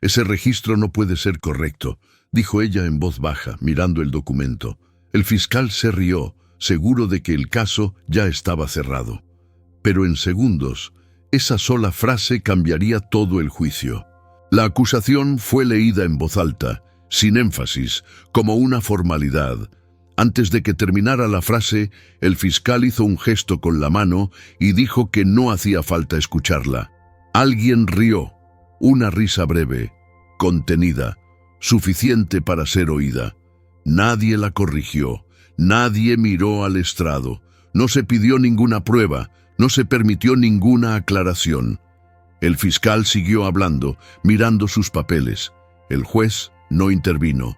Ese registro no puede ser correcto, dijo ella en voz baja, mirando el documento. El fiscal se rió, seguro de que el caso ya estaba cerrado. Pero en segundos, esa sola frase cambiaría todo el juicio. La acusación fue leída en voz alta, sin énfasis, como una formalidad. Antes de que terminara la frase, el fiscal hizo un gesto con la mano y dijo que no hacía falta escucharla. Alguien rió, una risa breve, contenida, suficiente para ser oída. Nadie la corrigió, nadie miró al estrado, no se pidió ninguna prueba, no se permitió ninguna aclaración. El fiscal siguió hablando, mirando sus papeles. El juez no intervino.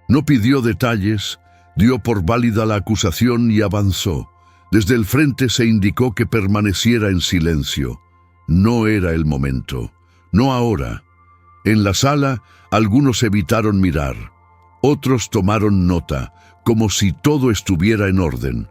No pidió detalles, dio por válida la acusación y avanzó. Desde el frente se indicó que permaneciera en silencio. No era el momento, no ahora. En la sala, algunos evitaron mirar. Otros tomaron nota, como si todo estuviera en orden.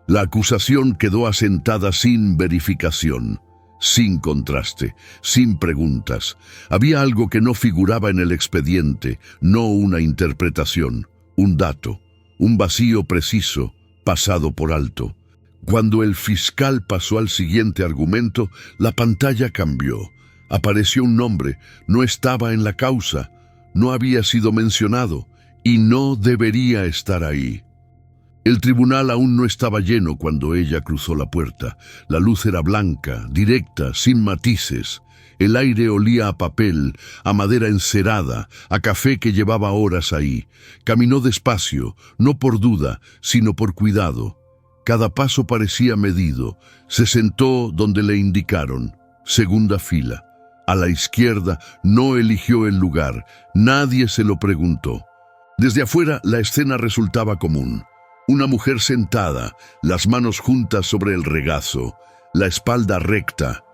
La acusación quedó asentada sin verificación, sin contraste, sin preguntas. Había algo que no figuraba en el expediente, no una interpretación, un dato, un vacío preciso, pasado por alto. Cuando el fiscal pasó al siguiente argumento, la pantalla cambió. Apareció un nombre, no estaba en la causa, no había sido mencionado y no debería estar ahí. El tribunal aún no estaba lleno cuando ella cruzó la puerta. La luz era blanca, directa, sin matices. El aire olía a papel, a madera encerada, a café que llevaba horas ahí. Caminó despacio, no por duda, sino por cuidado. Cada paso parecía medido. Se sentó donde le indicaron, segunda fila. A la izquierda, no eligió el lugar. Nadie se lo preguntó. Desde afuera, la escena resultaba común. Una mujer sentada, las manos juntas sobre el regazo, la espalda recta.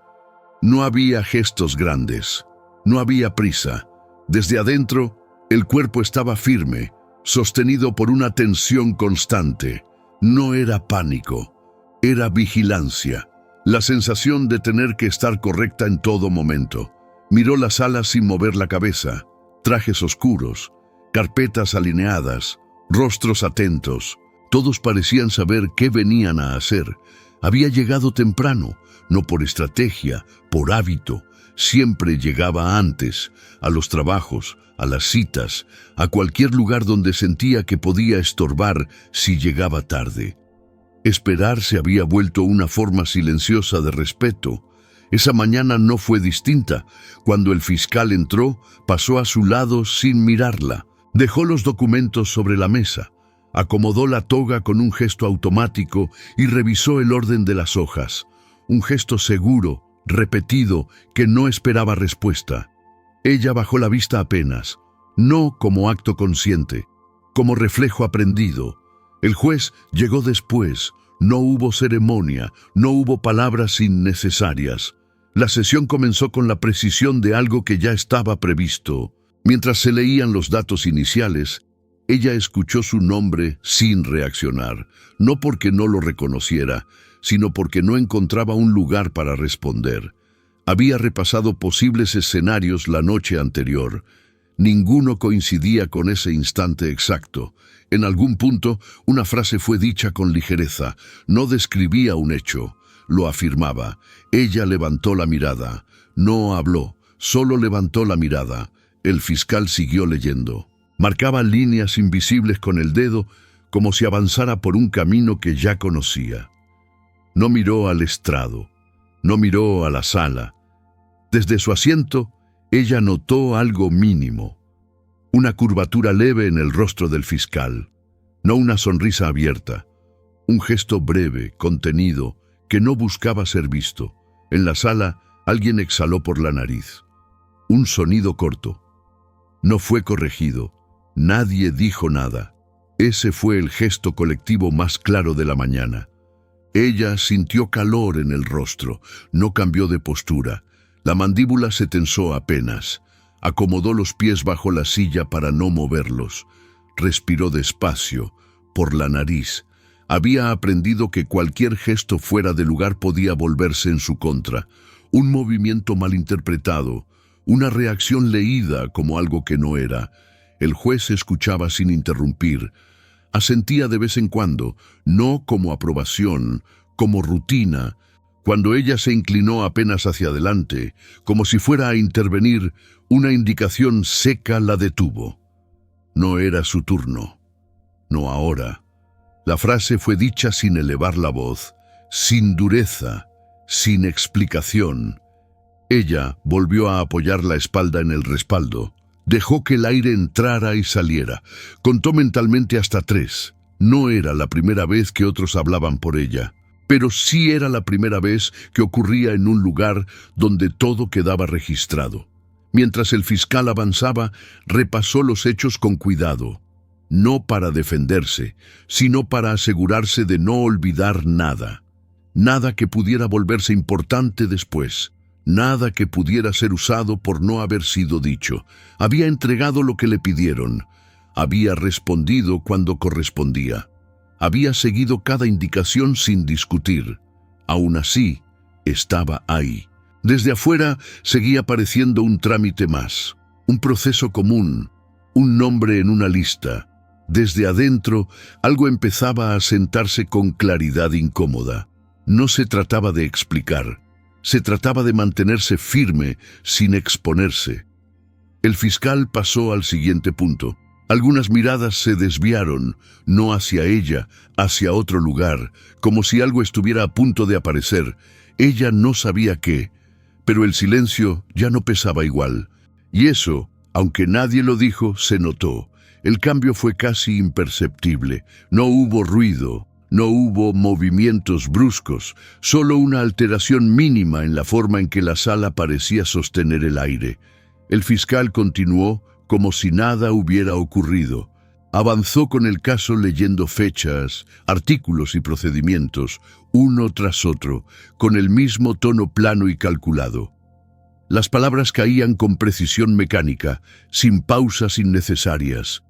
No había gestos grandes, no había prisa. Desde adentro, el cuerpo estaba firme, sostenido por una tensión constante. No era pánico, era vigilancia, la sensación de tener que estar correcta en todo momento. Miró la sala sin mover la cabeza, trajes oscuros, carpetas alineadas, rostros atentos. Todos parecían saber qué venían a hacer. Había llegado temprano, no por estrategia, por hábito. Siempre llegaba antes, a los trabajos, a las citas, a cualquier lugar donde sentía que podía estorbar si llegaba tarde. Esperar se había vuelto una forma silenciosa de respeto. Esa mañana no fue distinta. Cuando el fiscal entró, pasó a su lado sin mirarla. Dejó los documentos sobre la mesa. Acomodó la toga con un gesto automático y revisó el orden de las hojas. Un gesto seguro, repetido, que no esperaba respuesta. Ella bajó la vista apenas, no como acto consciente, como reflejo aprendido. El juez llegó después. No hubo ceremonia, no hubo palabras innecesarias. La sesión comenzó con la precisión de algo que ya estaba previsto. Mientras se leían los datos iniciales, ella escuchó su nombre sin reaccionar, no porque no lo reconociera, sino porque no encontraba un lugar para responder. Había repasado posibles escenarios la noche anterior. Ninguno coincidía con ese instante exacto. En algún punto, una frase fue dicha con ligereza. No describía un hecho, lo afirmaba. Ella levantó la mirada. No habló, solo levantó la mirada. El fiscal siguió leyendo. Marcaba líneas invisibles con el dedo, como si avanzara por un camino que ya conocía. No miró al estrado, no miró a la sala. Desde su asiento, ella notó algo mínimo. Una curvatura leve en el rostro del fiscal, no una sonrisa abierta. Un gesto breve, contenido, que no buscaba ser visto. En la sala, alguien exhaló por la nariz. Un sonido corto. No fue corregido. Nadie dijo nada. Ese fue el gesto colectivo más claro de la mañana. Ella sintió calor en el rostro, no cambió de postura. La mandíbula se tensó apenas. Acomodó los pies bajo la silla para no moverlos. Respiró despacio, por la nariz. Había aprendido que cualquier gesto fuera de lugar podía volverse en su contra. Un movimiento malinterpretado, una reacción leída como algo que no era. El juez escuchaba sin interrumpir. Asentía de vez en cuando, no como aprobación, como rutina. Cuando ella se inclinó apenas hacia adelante, como si fuera a intervenir, una indicación seca la detuvo. No era su turno. No ahora. La frase fue dicha sin elevar la voz, sin dureza, sin explicación. Ella volvió a apoyar la espalda en el respaldo. Dejó que el aire entrara y saliera. Contó mentalmente hasta 3. No era la primera vez que otros hablaban por ella, pero sí era la primera vez que ocurría en un lugar donde todo quedaba registrado. Mientras el fiscal avanzaba, repasó los hechos con cuidado, no para defenderse, sino para asegurarse de no olvidar nada. Nada que pudiera volverse importante después. Nada que pudiera ser usado por no haber sido dicho. Había entregado lo que le pidieron. Había respondido cuando correspondía. Había seguido cada indicación sin discutir. Aún así, estaba ahí. Desde afuera seguía pareciendo un trámite más, un proceso común, un nombre en una lista. Desde adentro, algo empezaba a sentarse con claridad incómoda. No se trataba de explicar. Se trataba de mantenerse firme, sin exponerse. El fiscal pasó al siguiente punto. Algunas miradas se desviaron, no hacia ella, hacia otro lugar, como si algo estuviera a punto de aparecer. Ella no sabía qué, pero el silencio ya no pesaba igual. Y eso, aunque nadie lo dijo, se notó. El cambio fue casi imperceptible. No hubo ruido. No hubo movimientos bruscos, solo una alteración mínima en la forma en que la sala parecía sostener el aire. El fiscal continuó como si nada hubiera ocurrido. Avanzó con el caso leyendo fechas, artículos y procedimientos, uno tras otro, con el mismo tono plano y calculado. Las palabras caían con precisión mecánica, sin pausas innecesarias.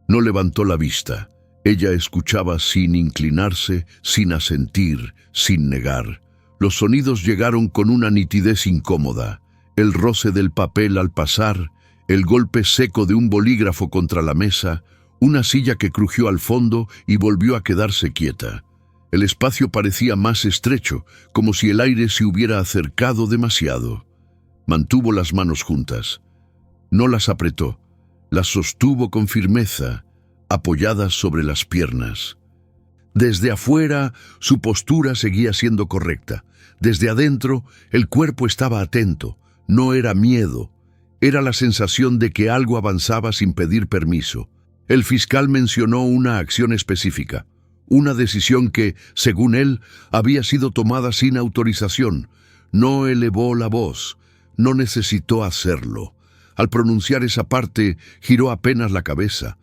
No levantó la vista. Ella escuchaba sin inclinarse, sin asentir, sin negar. Los sonidos llegaron con una nitidez incómoda. El roce del papel al pasar, el golpe seco de un bolígrafo contra la mesa, una silla que crujió al fondo y volvió a quedarse quieta. El espacio parecía más estrecho, como si el aire se hubiera acercado demasiado. Mantuvo las manos juntas. No las apretó, las sostuvo con firmeza, apoyadas sobre las piernas. Desde afuera, su postura seguía siendo correcta. Desde adentro, el cuerpo estaba atento. No era miedo. Era la sensación de que algo avanzaba sin pedir permiso. El fiscal mencionó una acción específica, una decisión que, según él, había sido tomada sin autorización. No elevó la voz. No necesitó hacerlo. Al pronunciar esa parte, giró apenas la cabeza.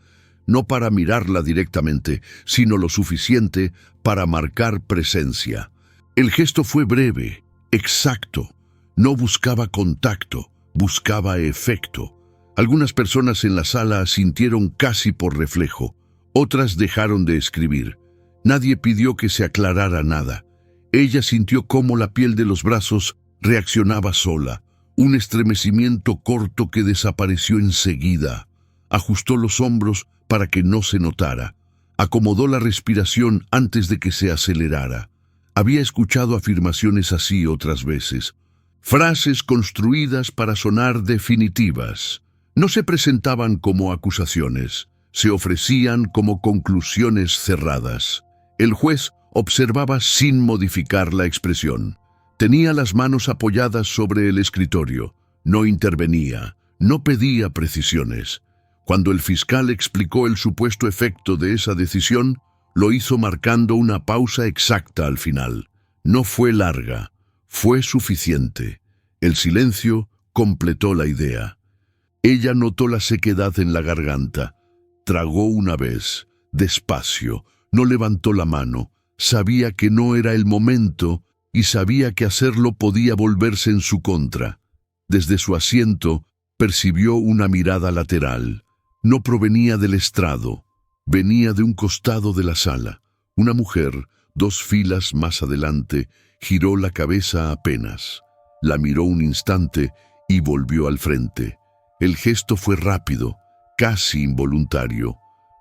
No para mirarla directamente, sino lo suficiente para marcar presencia. El gesto fue breve, exacto. No buscaba contacto, buscaba efecto. Algunas personas en la sala asintieron casi por reflejo. Otras dejaron de escribir. Nadie pidió que se aclarara nada. Ella sintió cómo la piel de los brazos reaccionaba sola. Un estremecimiento corto que desapareció enseguida. Ajustó los hombros para que no se notara. Acomodó la respiración antes de que se acelerara. Había escuchado afirmaciones así otras veces. Frases construidas para sonar definitivas. No se presentaban como acusaciones, se ofrecían como conclusiones cerradas. El juez observaba sin modificar la expresión. Tenía las manos apoyadas sobre el escritorio. No intervenía, no pedía precisiones. Cuando el fiscal explicó el supuesto efecto de esa decisión, lo hizo marcando una pausa exacta al final. No fue larga, fue suficiente. El silencio completó la idea. Ella notó la sequedad en la garganta. Tragó una vez, despacio, no levantó la mano. Sabía que no era el momento y sabía que hacerlo podía volverse en su contra. Desde su asiento, percibió una mirada lateral. No provenía del estrado, venía de un costado de la sala. Una mujer, 2 filas más adelante, giró la cabeza apenas. La miró un instante y volvió al frente. El gesto fue rápido, casi involuntario.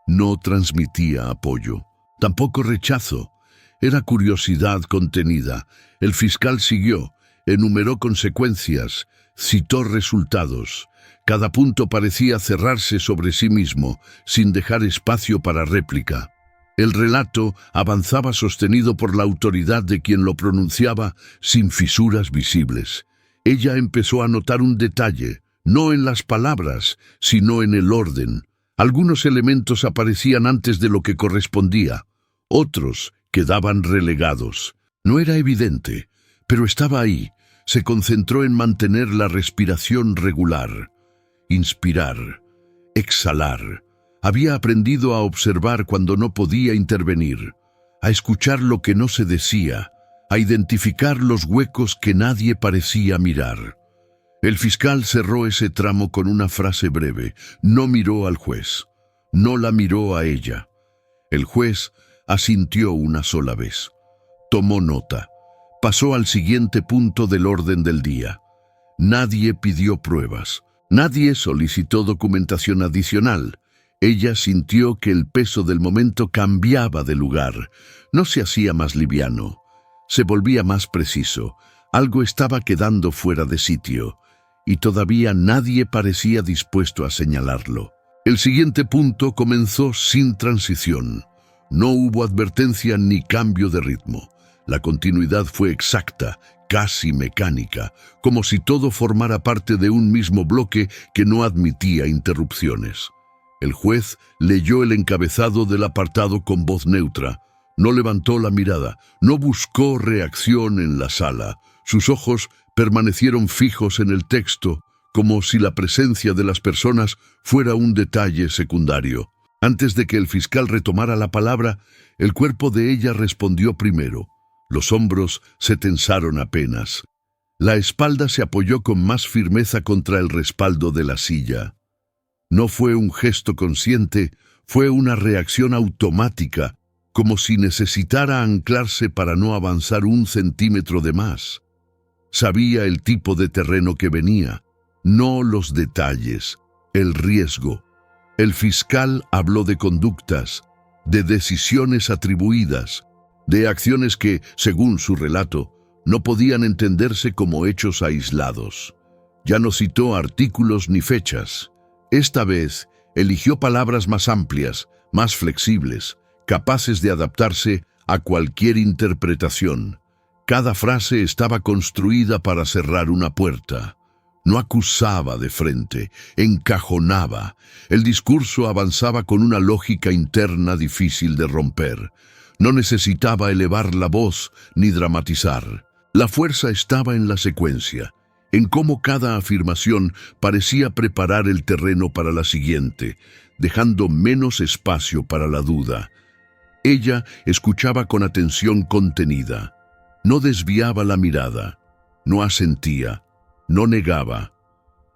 No transmitía apoyo, tampoco rechazo. Era curiosidad contenida. El fiscal siguió, enumeró consecuencias, citó resultados. Cada punto parecía cerrarse sobre sí mismo, sin dejar espacio para réplica. El relato avanzaba sostenido por la autoridad de quien lo pronunciaba, sin fisuras visibles. Ella empezó a notar un detalle, no en las palabras, sino en el orden. Algunos elementos aparecían antes de lo que correspondía, otros quedaban relegados. No era evidente, pero estaba ahí. Se concentró en mantener la respiración regular. Inspirar, exhalar. Había aprendido a observar cuando no podía intervenir, a escuchar lo que no se decía, a identificar los huecos que nadie parecía mirar. El fiscal cerró ese tramo con una frase breve. No miró al juez, no la miró a ella. El juez asintió una sola vez. Tomó nota. Pasó al siguiente punto del orden del día. Nadie pidió pruebas. Nadie solicitó documentación adicional. Ella sintió que el peso del momento cambiaba de lugar. No se hacía más liviano. Se volvía más preciso. Algo estaba quedando fuera de sitio. Y todavía nadie parecía dispuesto a señalarlo. El siguiente punto comenzó sin transición. No hubo advertencia ni cambio de ritmo. La continuidad fue exacta, casi mecánica, como si todo formara parte de un mismo bloque que no admitía interrupciones. El juez leyó el encabezado del apartado con voz neutra. No levantó la mirada, no buscó reacción en la sala. Sus ojos permanecieron fijos en el texto, como si la presencia de las personas fuera un detalle secundario. Antes de que el fiscal retomara la palabra, el cuerpo de ella respondió primero. Los hombros se tensaron apenas. La espalda se apoyó con más firmeza contra el respaldo de la silla. No fue un gesto consciente, fue una reacción automática, como si necesitara anclarse para no avanzar un centímetro de más. Sabía el tipo de terreno que venía, no los detalles, el riesgo. El fiscal habló de conductas, de decisiones atribuidas, de acciones que, según su relato, no podían entenderse como hechos aislados. Ya no citó artículos ni fechas. Esta vez eligió palabras más amplias, más flexibles, capaces de adaptarse a cualquier interpretación. Cada frase estaba construida para cerrar una puerta. No acusaba de frente, encajonaba. El discurso avanzaba con una lógica interna difícil de romper. No necesitaba elevar la voz ni dramatizar. La fuerza estaba en la secuencia, en cómo cada afirmación parecía preparar el terreno para la siguiente, dejando menos espacio para la duda. Ella escuchaba con atención contenida. No desviaba la mirada, no asentía, no negaba.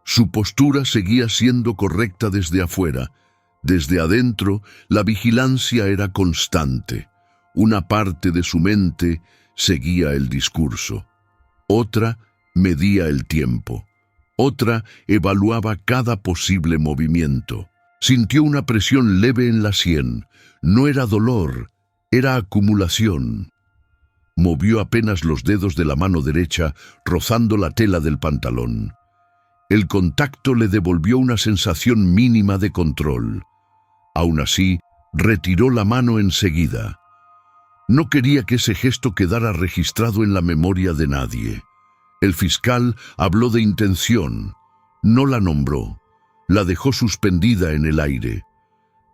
Su postura seguía siendo correcta desde afuera. Desde adentro, la vigilancia era constante. Una parte de su mente seguía el discurso. Otra medía el tiempo. Otra evaluaba cada posible movimiento. Sintió una presión leve en la sien. No era dolor, era acumulación. Movió apenas los dedos de la mano derecha, rozando la tela del pantalón. El contacto le devolvió una sensación mínima de control. Aún así, retiró la mano enseguida. No quería que ese gesto quedara registrado en la memoria de nadie. El fiscal habló de intención. No la nombró. La dejó suspendida en el aire.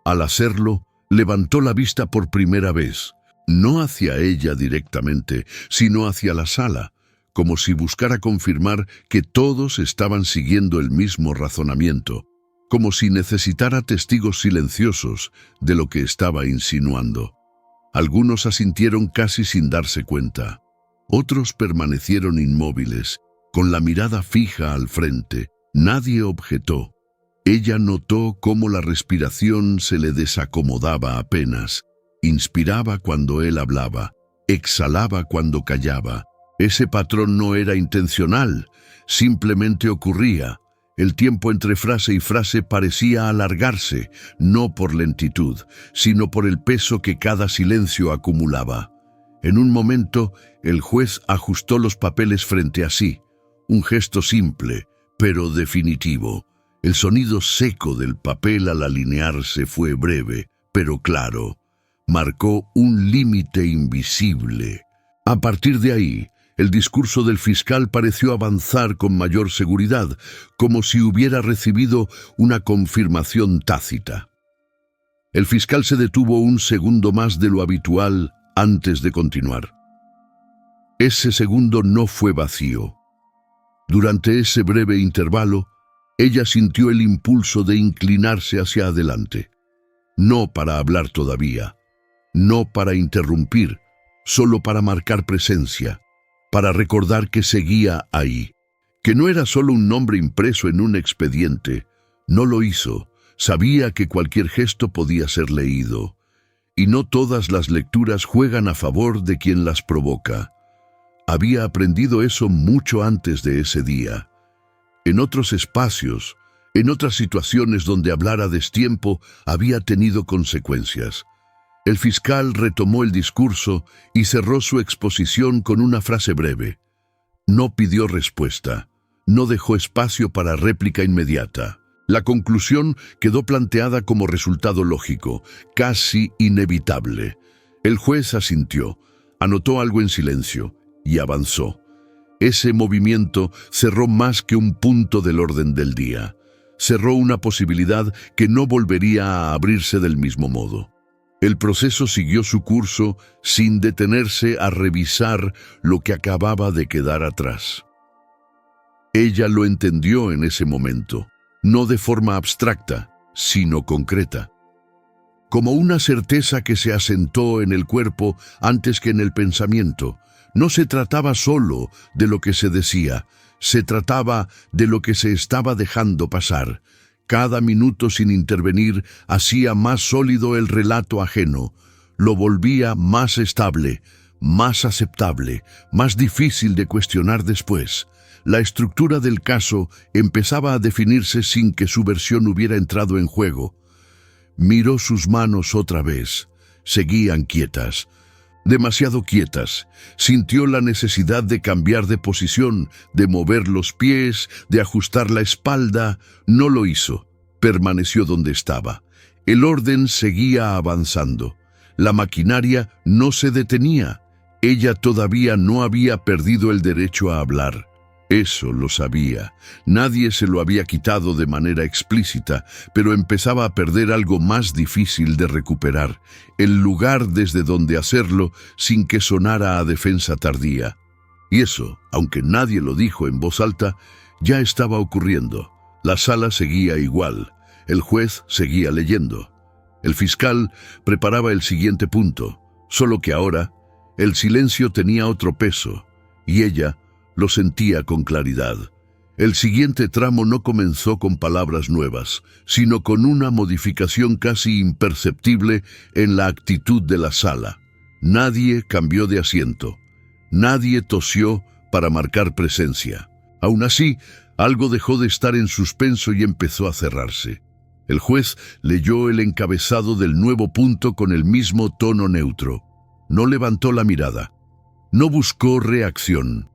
Al hacerlo, levantó la vista por primera vez. No hacia ella directamente, sino hacia la sala, como si buscara confirmar que todos estaban siguiendo el mismo razonamiento, como si necesitara testigos silenciosos de lo que estaba insinuando. Algunos asintieron casi sin darse cuenta. Otros permanecieron inmóviles, con la mirada fija al frente. Nadie objetó. Ella notó cómo la respiración se le desacomodaba apenas. Inspiraba cuando él hablaba, exhalaba cuando callaba. Ese patrón no era intencional, simplemente ocurría. El tiempo entre frase y frase parecía alargarse, no por lentitud, sino por el peso que cada silencio acumulaba. En un momento, el juez ajustó los papeles frente a sí, un gesto simple, pero definitivo. El sonido seco del papel al alinearse fue breve, pero claro. Marcó un límite invisible. A partir de ahí, el discurso del fiscal pareció avanzar con mayor seguridad, como si hubiera recibido una confirmación tácita. El fiscal se detuvo un segundo más de lo habitual antes de continuar. Ese segundo no fue vacío. Durante ese breve intervalo, ella sintió el impulso de inclinarse hacia adelante. No para hablar todavía, no para interrumpir, solo para marcar presencia, para recordar que seguía ahí, que no era solo un nombre impreso en un expediente. No lo hizo, sabía que cualquier gesto podía ser leído, y no todas las lecturas juegan a favor de quien las provoca. Había aprendido eso mucho antes de ese día. En otros espacios, en otras situaciones donde hablar a destiempo había tenido consecuencias. El fiscal retomó el discurso y cerró su exposición con una frase breve. No pidió respuesta, no dejó espacio para réplica inmediata. La conclusión quedó planteada como resultado lógico, casi inevitable. El juez asintió, anotó algo en silencio y avanzó. Ese movimiento cerró más que un punto del orden del día. Cerró una posibilidad que no volvería a abrirse del mismo modo. El proceso siguió su curso sin detenerse a revisar lo que acababa de quedar atrás. Ella lo entendió en ese momento, no de forma abstracta, sino concreta. Como una certeza que se asentó en el cuerpo antes que en el pensamiento. No se trataba solo de lo que se decía, se trataba de lo que se estaba dejando pasar. Cada minuto sin intervenir hacía más sólido el relato ajeno, lo volvía más estable, más aceptable, más difícil de cuestionar después. La estructura del caso empezaba a definirse sin que su versión hubiera entrado en juego. Miró sus manos otra vez. Seguían quietas. Demasiado quietas. Sintió la necesidad de cambiar de posición, de mover los pies, de ajustar la espalda. No lo hizo. Permaneció donde estaba. El orden seguía avanzando. La maquinaria no se detenía. Ella todavía no había perdido el derecho a hablar. Eso lo sabía. Nadie se lo había quitado de manera explícita, pero empezaba a perder algo más difícil de recuperar, el lugar desde donde hacerlo sin que sonara a defensa tardía. Y eso, aunque nadie lo dijo en voz alta, ya estaba ocurriendo. La sala seguía igual. El juez seguía leyendo. El fiscal preparaba el siguiente punto, solo que ahora el silencio tenía otro peso, y ella lo sentía con claridad. El siguiente tramo no comenzó con palabras nuevas, sino con una modificación casi imperceptible en la actitud de la sala. Nadie cambió de asiento. Nadie tosió para marcar presencia. Aún así, algo dejó de estar en suspenso y empezó a cerrarse. El juez leyó el encabezado del nuevo punto con el mismo tono neutro. No levantó la mirada. No buscó reacción.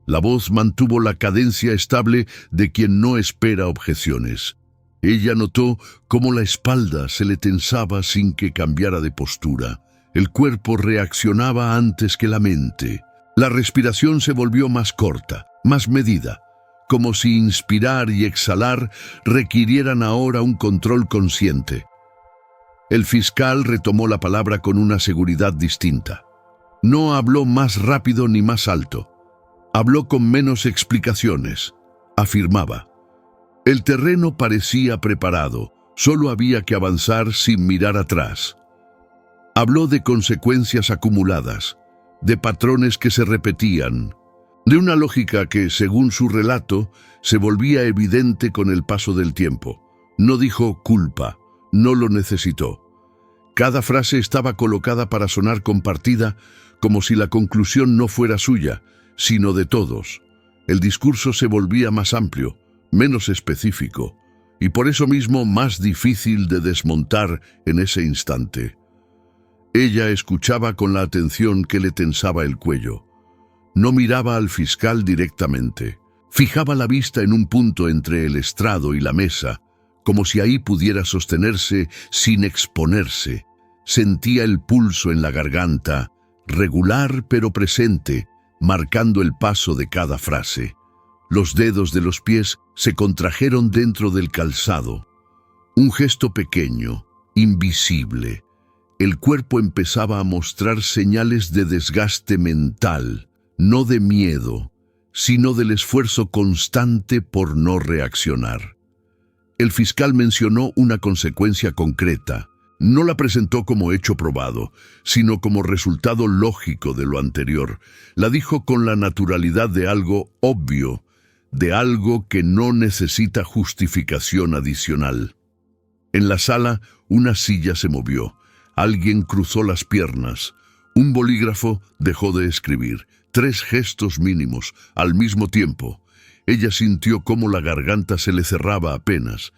La voz mantuvo la cadencia estable de quien no espera objeciones. Ella notó cómo la espalda se le tensaba sin que cambiara de postura. El cuerpo reaccionaba antes que la mente. La respiración se volvió más corta, más medida, como si inspirar y exhalar requirieran ahora un control consciente. El fiscal retomó la palabra con una seguridad distinta. No habló más rápido ni más alto. Habló con menos explicaciones. Afirmaba. El terreno parecía preparado, solo había que avanzar sin mirar atrás. Habló de consecuencias acumuladas, de patrones que se repetían, de una lógica que, según su relato, se volvía evidente con el paso del tiempo. No dijo culpa, no lo necesitó. Cada frase estaba colocada para sonar compartida, como si la conclusión no fuera suya, sino de todos. El discurso se volvía más amplio, menos específico, y por eso mismo más difícil de desmontar en ese instante. Ella escuchaba con la atención que le tensaba el cuello. No miraba al fiscal directamente. Fijaba la vista en un punto entre el estrado y la mesa, como si ahí pudiera sostenerse sin exponerse. Sentía el pulso en la garganta, regular pero presente, marcando el paso de cada frase. Los dedos de los pies se contrajeron dentro del calzado. Un gesto pequeño, invisible. El cuerpo empezaba a mostrar señales de desgaste mental, no de miedo, sino del esfuerzo constante por no reaccionar. El fiscal mencionó una consecuencia concreta. No la presentó como hecho probado, sino como resultado lógico de lo anterior. La dijo con la naturalidad de algo obvio, de algo que no necesita justificación adicional. En la sala, una silla se movió. Alguien cruzó las piernas. Un bolígrafo dejó de escribir. 3 gestos mínimos, al mismo tiempo. Ella sintió cómo la garganta se le cerraba apenas.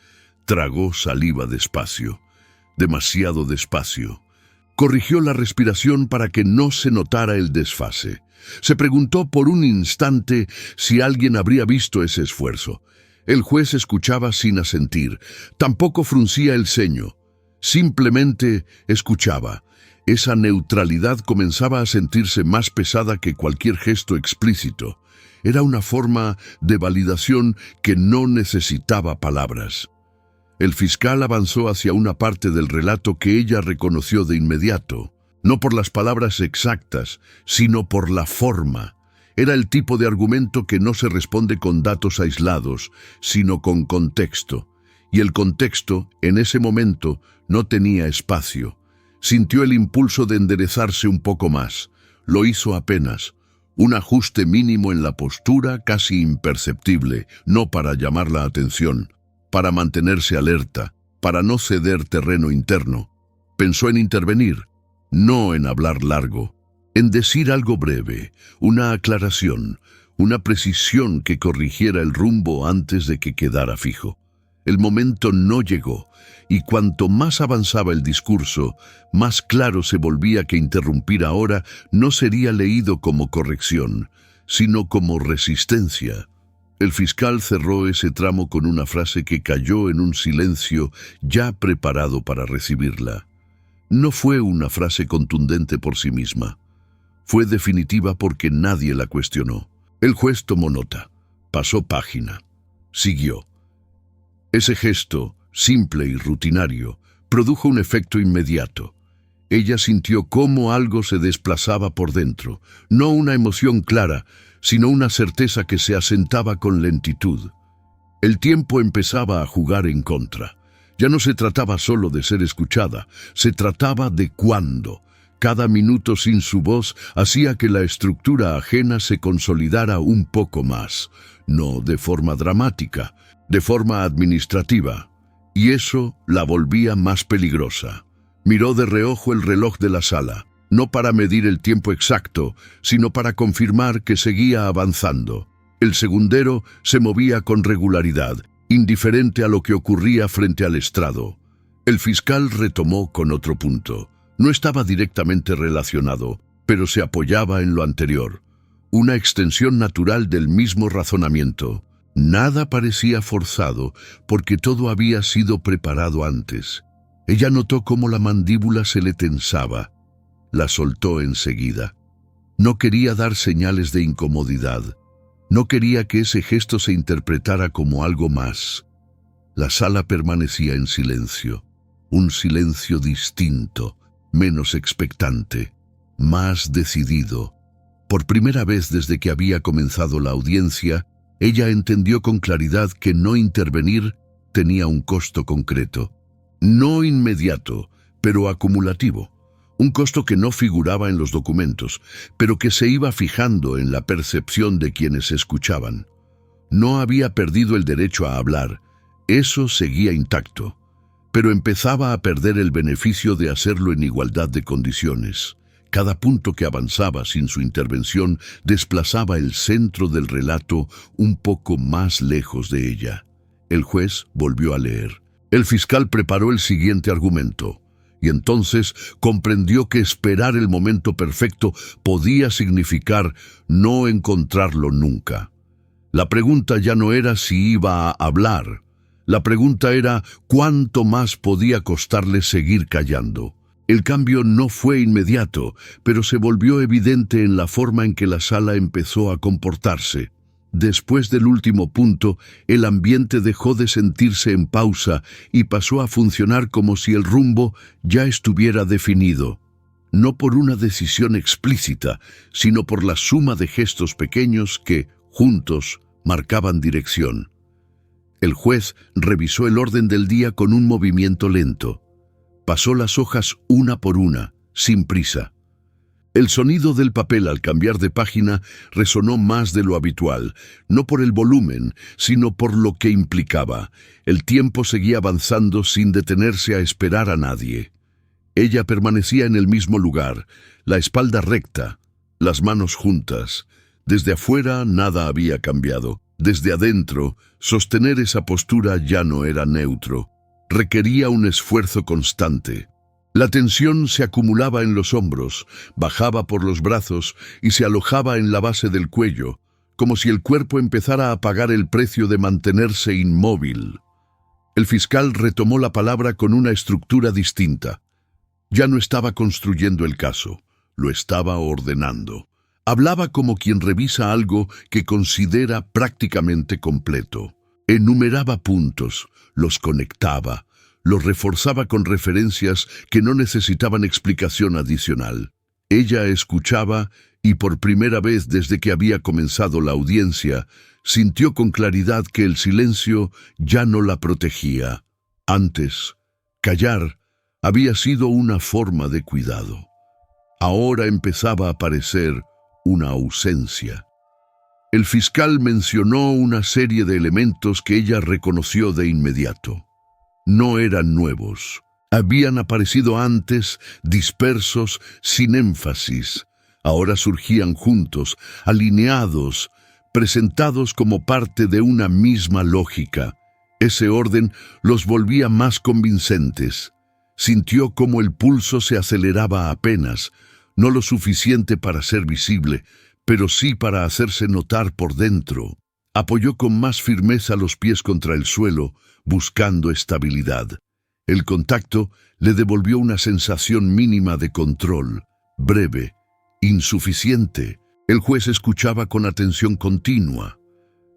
Tragó saliva despacio. Demasiado despacio. Corrigió la respiración para que no se notara el desfase. Se preguntó por un instante si alguien habría visto ese esfuerzo. El juez escuchaba sin asentir. Tampoco fruncía el ceño. Simplemente escuchaba. Esa neutralidad comenzaba a sentirse más pesada que cualquier gesto explícito. Era una forma de validación que no necesitaba palabras. El fiscal avanzó hacia una parte del relato que ella reconoció de inmediato, no por las palabras exactas, sino por la forma. Era el tipo de argumento que no se responde con datos aislados, sino con contexto. Y el contexto, en ese momento, no tenía espacio. Sintió el impulso de enderezarse un poco más. Lo hizo apenas. Un ajuste mínimo en la postura, casi imperceptible, no para llamar la atención, para mantenerse alerta, para no ceder terreno interno. Pensó en intervenir, no en hablar largo, en decir algo breve, una aclaración, una precisión que corrigiera el rumbo antes de que quedara fijo. El momento no llegó, y cuanto más avanzaba el discurso, más claro se volvía que interrumpir ahora no sería leído como corrección, sino como resistencia. El fiscal cerró ese tramo con una frase que cayó en un silencio ya preparado para recibirla. No fue una frase contundente por sí misma. Fue definitiva porque nadie la cuestionó. El juez tomó nota. Pasó página. Siguió. Ese gesto, simple y rutinario, produjo un efecto inmediato. Ella sintió cómo algo se desplazaba por dentro, no una emoción clara, sino una certeza que se asentaba con lentitud. El tiempo empezaba a jugar en contra. Ya no se trataba solo de ser escuchada, se trataba de cuándo. Cada minuto sin su voz hacía que la estructura ajena se consolidara un poco más, no de forma dramática, de forma administrativa, y eso la volvía más peligrosa. Miró de reojo el reloj de la sala, no para medir el tiempo exacto, sino para confirmar que seguía avanzando. El segundero se movía con regularidad, indiferente a lo que ocurría frente al estrado. El fiscal retomó con otro punto. No estaba directamente relacionado, pero se apoyaba en lo anterior. Una extensión natural del mismo razonamiento. Nada parecía forzado, porque todo había sido preparado antes. Ella notó cómo la mandíbula se le tensaba. La soltó enseguida. No quería dar señales de incomodidad. No quería que ese gesto se interpretara como algo más. La sala permanecía en silencio. Un silencio distinto, menos expectante, más decidido. Por primera vez desde que había comenzado la audiencia, ella entendió con claridad que no intervenir tenía un costo concreto. No inmediato, pero acumulativo. Un costo que no figuraba en los documentos, pero que se iba fijando en la percepción de quienes escuchaban. No había perdido el derecho a hablar, eso seguía intacto, pero empezaba a perder el beneficio de hacerlo en igualdad de condiciones. Cada punto que avanzaba sin su intervención desplazaba el centro del relato un poco más lejos de ella. El juez volvió a leer. El fiscal preparó el siguiente argumento, y entonces comprendió que esperar el momento perfecto podía significar no encontrarlo nunca. La pregunta ya no era si iba a hablar. La pregunta era cuánto más podía costarle seguir callando. El cambio no fue inmediato, pero se volvió evidente en la forma en que la sala empezó a comportarse. Después del último punto, el ambiente dejó de sentirse en pausa y pasó a funcionar como si el rumbo ya estuviera definido. No por una decisión explícita, sino por la suma de gestos pequeños que, juntos, marcaban dirección. El juez revisó el orden del día con un movimiento lento. Pasó las hojas una por una, sin prisa. El sonido del papel al cambiar de página resonó más de lo habitual, no por el volumen, sino por lo que implicaba. El tiempo seguía avanzando sin detenerse a esperar a nadie. Ella permanecía en el mismo lugar, la espalda recta, las manos juntas. Desde afuera nada había cambiado. Desde adentro, sostener esa postura ya no era neutro. Requería un esfuerzo constante. La tensión se acumulaba en los hombros, bajaba por los brazos y se alojaba en la base del cuello, como si el cuerpo empezara a pagar el precio de mantenerse inmóvil. El fiscal retomó la palabra con una estructura distinta. Ya no estaba construyendo el caso, lo estaba ordenando. Hablaba como quien revisa algo que considera prácticamente completo. Enumeraba puntos, los conectaba, los reforzaba con referencias que no necesitaban explicación adicional. Ella escuchaba y por primera vez desde que había comenzado la audiencia, sintió con claridad que el silencio ya no la protegía. Antes, callar había sido una forma de cuidado. Ahora empezaba a aparecer una ausencia. El fiscal mencionó una serie de elementos que ella reconoció de inmediato. No eran nuevos. Habían aparecido antes, dispersos, sin énfasis. Ahora surgían juntos, alineados, presentados como parte de una misma lógica. Ese orden los volvía más convincentes. Sintió cómo el pulso se aceleraba apenas, no lo suficiente para ser visible, pero sí para hacerse notar por dentro. Apoyó con más firmeza los pies contra el suelo, buscando estabilidad. El contacto le devolvió una sensación mínima de control, breve, insuficiente. El juez escuchaba con atención continua.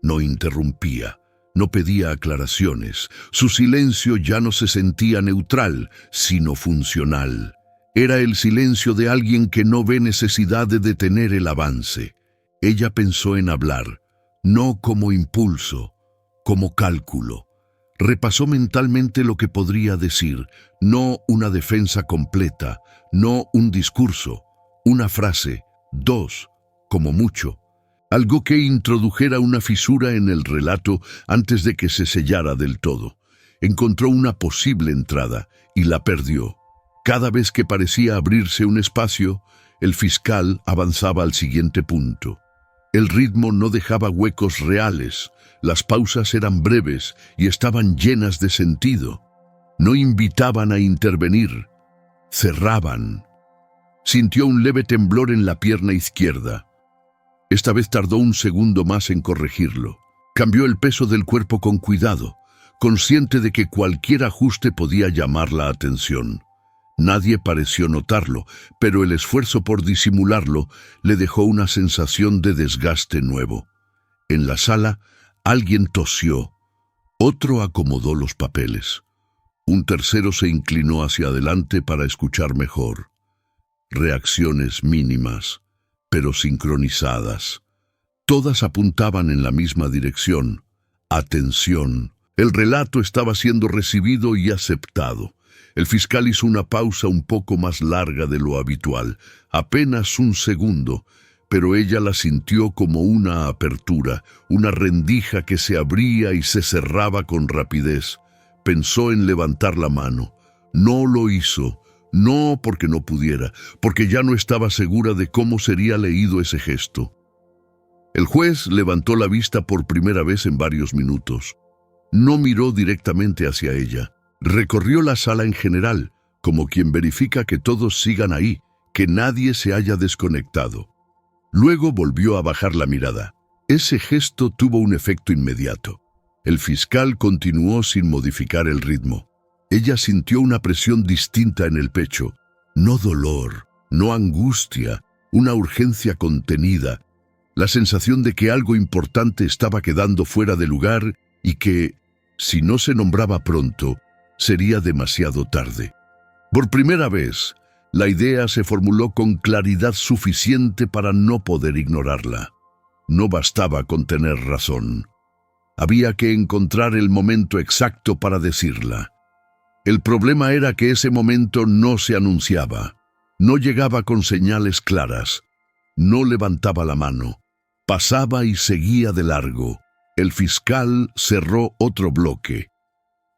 No interrumpía, no pedía aclaraciones. Su silencio ya no se sentía neutral, sino funcional. Era el silencio de alguien que no ve necesidad de detener el avance. Ella pensó en hablar, no como impulso, como cálculo. Repasó mentalmente lo que podría decir, no una defensa completa, no un discurso, una frase, dos, como mucho. Algo que introdujera una fisura en el relato antes de que se sellara del todo. Encontró una posible entrada y la perdió. Cada vez que parecía abrirse un espacio, el fiscal avanzaba al siguiente punto. El ritmo no dejaba huecos reales, las pausas eran breves y estaban llenas de sentido. No invitaban a intervenir, cerraban. Sintió un leve temblor en la pierna izquierda. Esta vez tardó un segundo más en corregirlo. Cambió el peso del cuerpo con cuidado, consciente de que cualquier ajuste podía llamar la atención. Nadie pareció notarlo, pero el esfuerzo por disimularlo le dejó una sensación de desgaste nuevo. En la sala, alguien tosió. Otro acomodó los papeles. Un tercero se inclinó hacia adelante para escuchar mejor. Reacciones mínimas, pero sincronizadas. Todas apuntaban en la misma dirección. Atención. El relato estaba siendo recibido y aceptado. El fiscal hizo una pausa un poco más larga de lo habitual, apenas un segundo, pero ella la sintió como una apertura, una rendija que se abría y se cerraba con rapidez. Pensó en levantar la mano. No lo hizo, No porque no pudiera, porque ya no estaba segura de cómo sería leído ese gesto. El juez levantó la vista por primera vez en varios minutos. No miró directamente hacia ella. Recorrió la sala en general, como quien verifica que todos sigan ahí, que nadie se haya desconectado. Luego volvió a bajar la mirada. Ese gesto tuvo un efecto inmediato. El fiscal continuó sin modificar el ritmo. Ella sintió una presión distinta en el pecho. No dolor, no angustia, una urgencia contenida. La sensación de que algo importante estaba quedando fuera de lugar y que, si no se nombraba pronto, sería demasiado tarde. Por primera vez, la idea se formuló con claridad suficiente para no poder ignorarla. No bastaba con tener razón. Había que encontrar el momento exacto para decirla. El problema era que ese momento no se anunciaba. No llegaba con señales claras. No levantaba la mano. Pasaba y seguía de largo. El fiscal cerró otro bloque.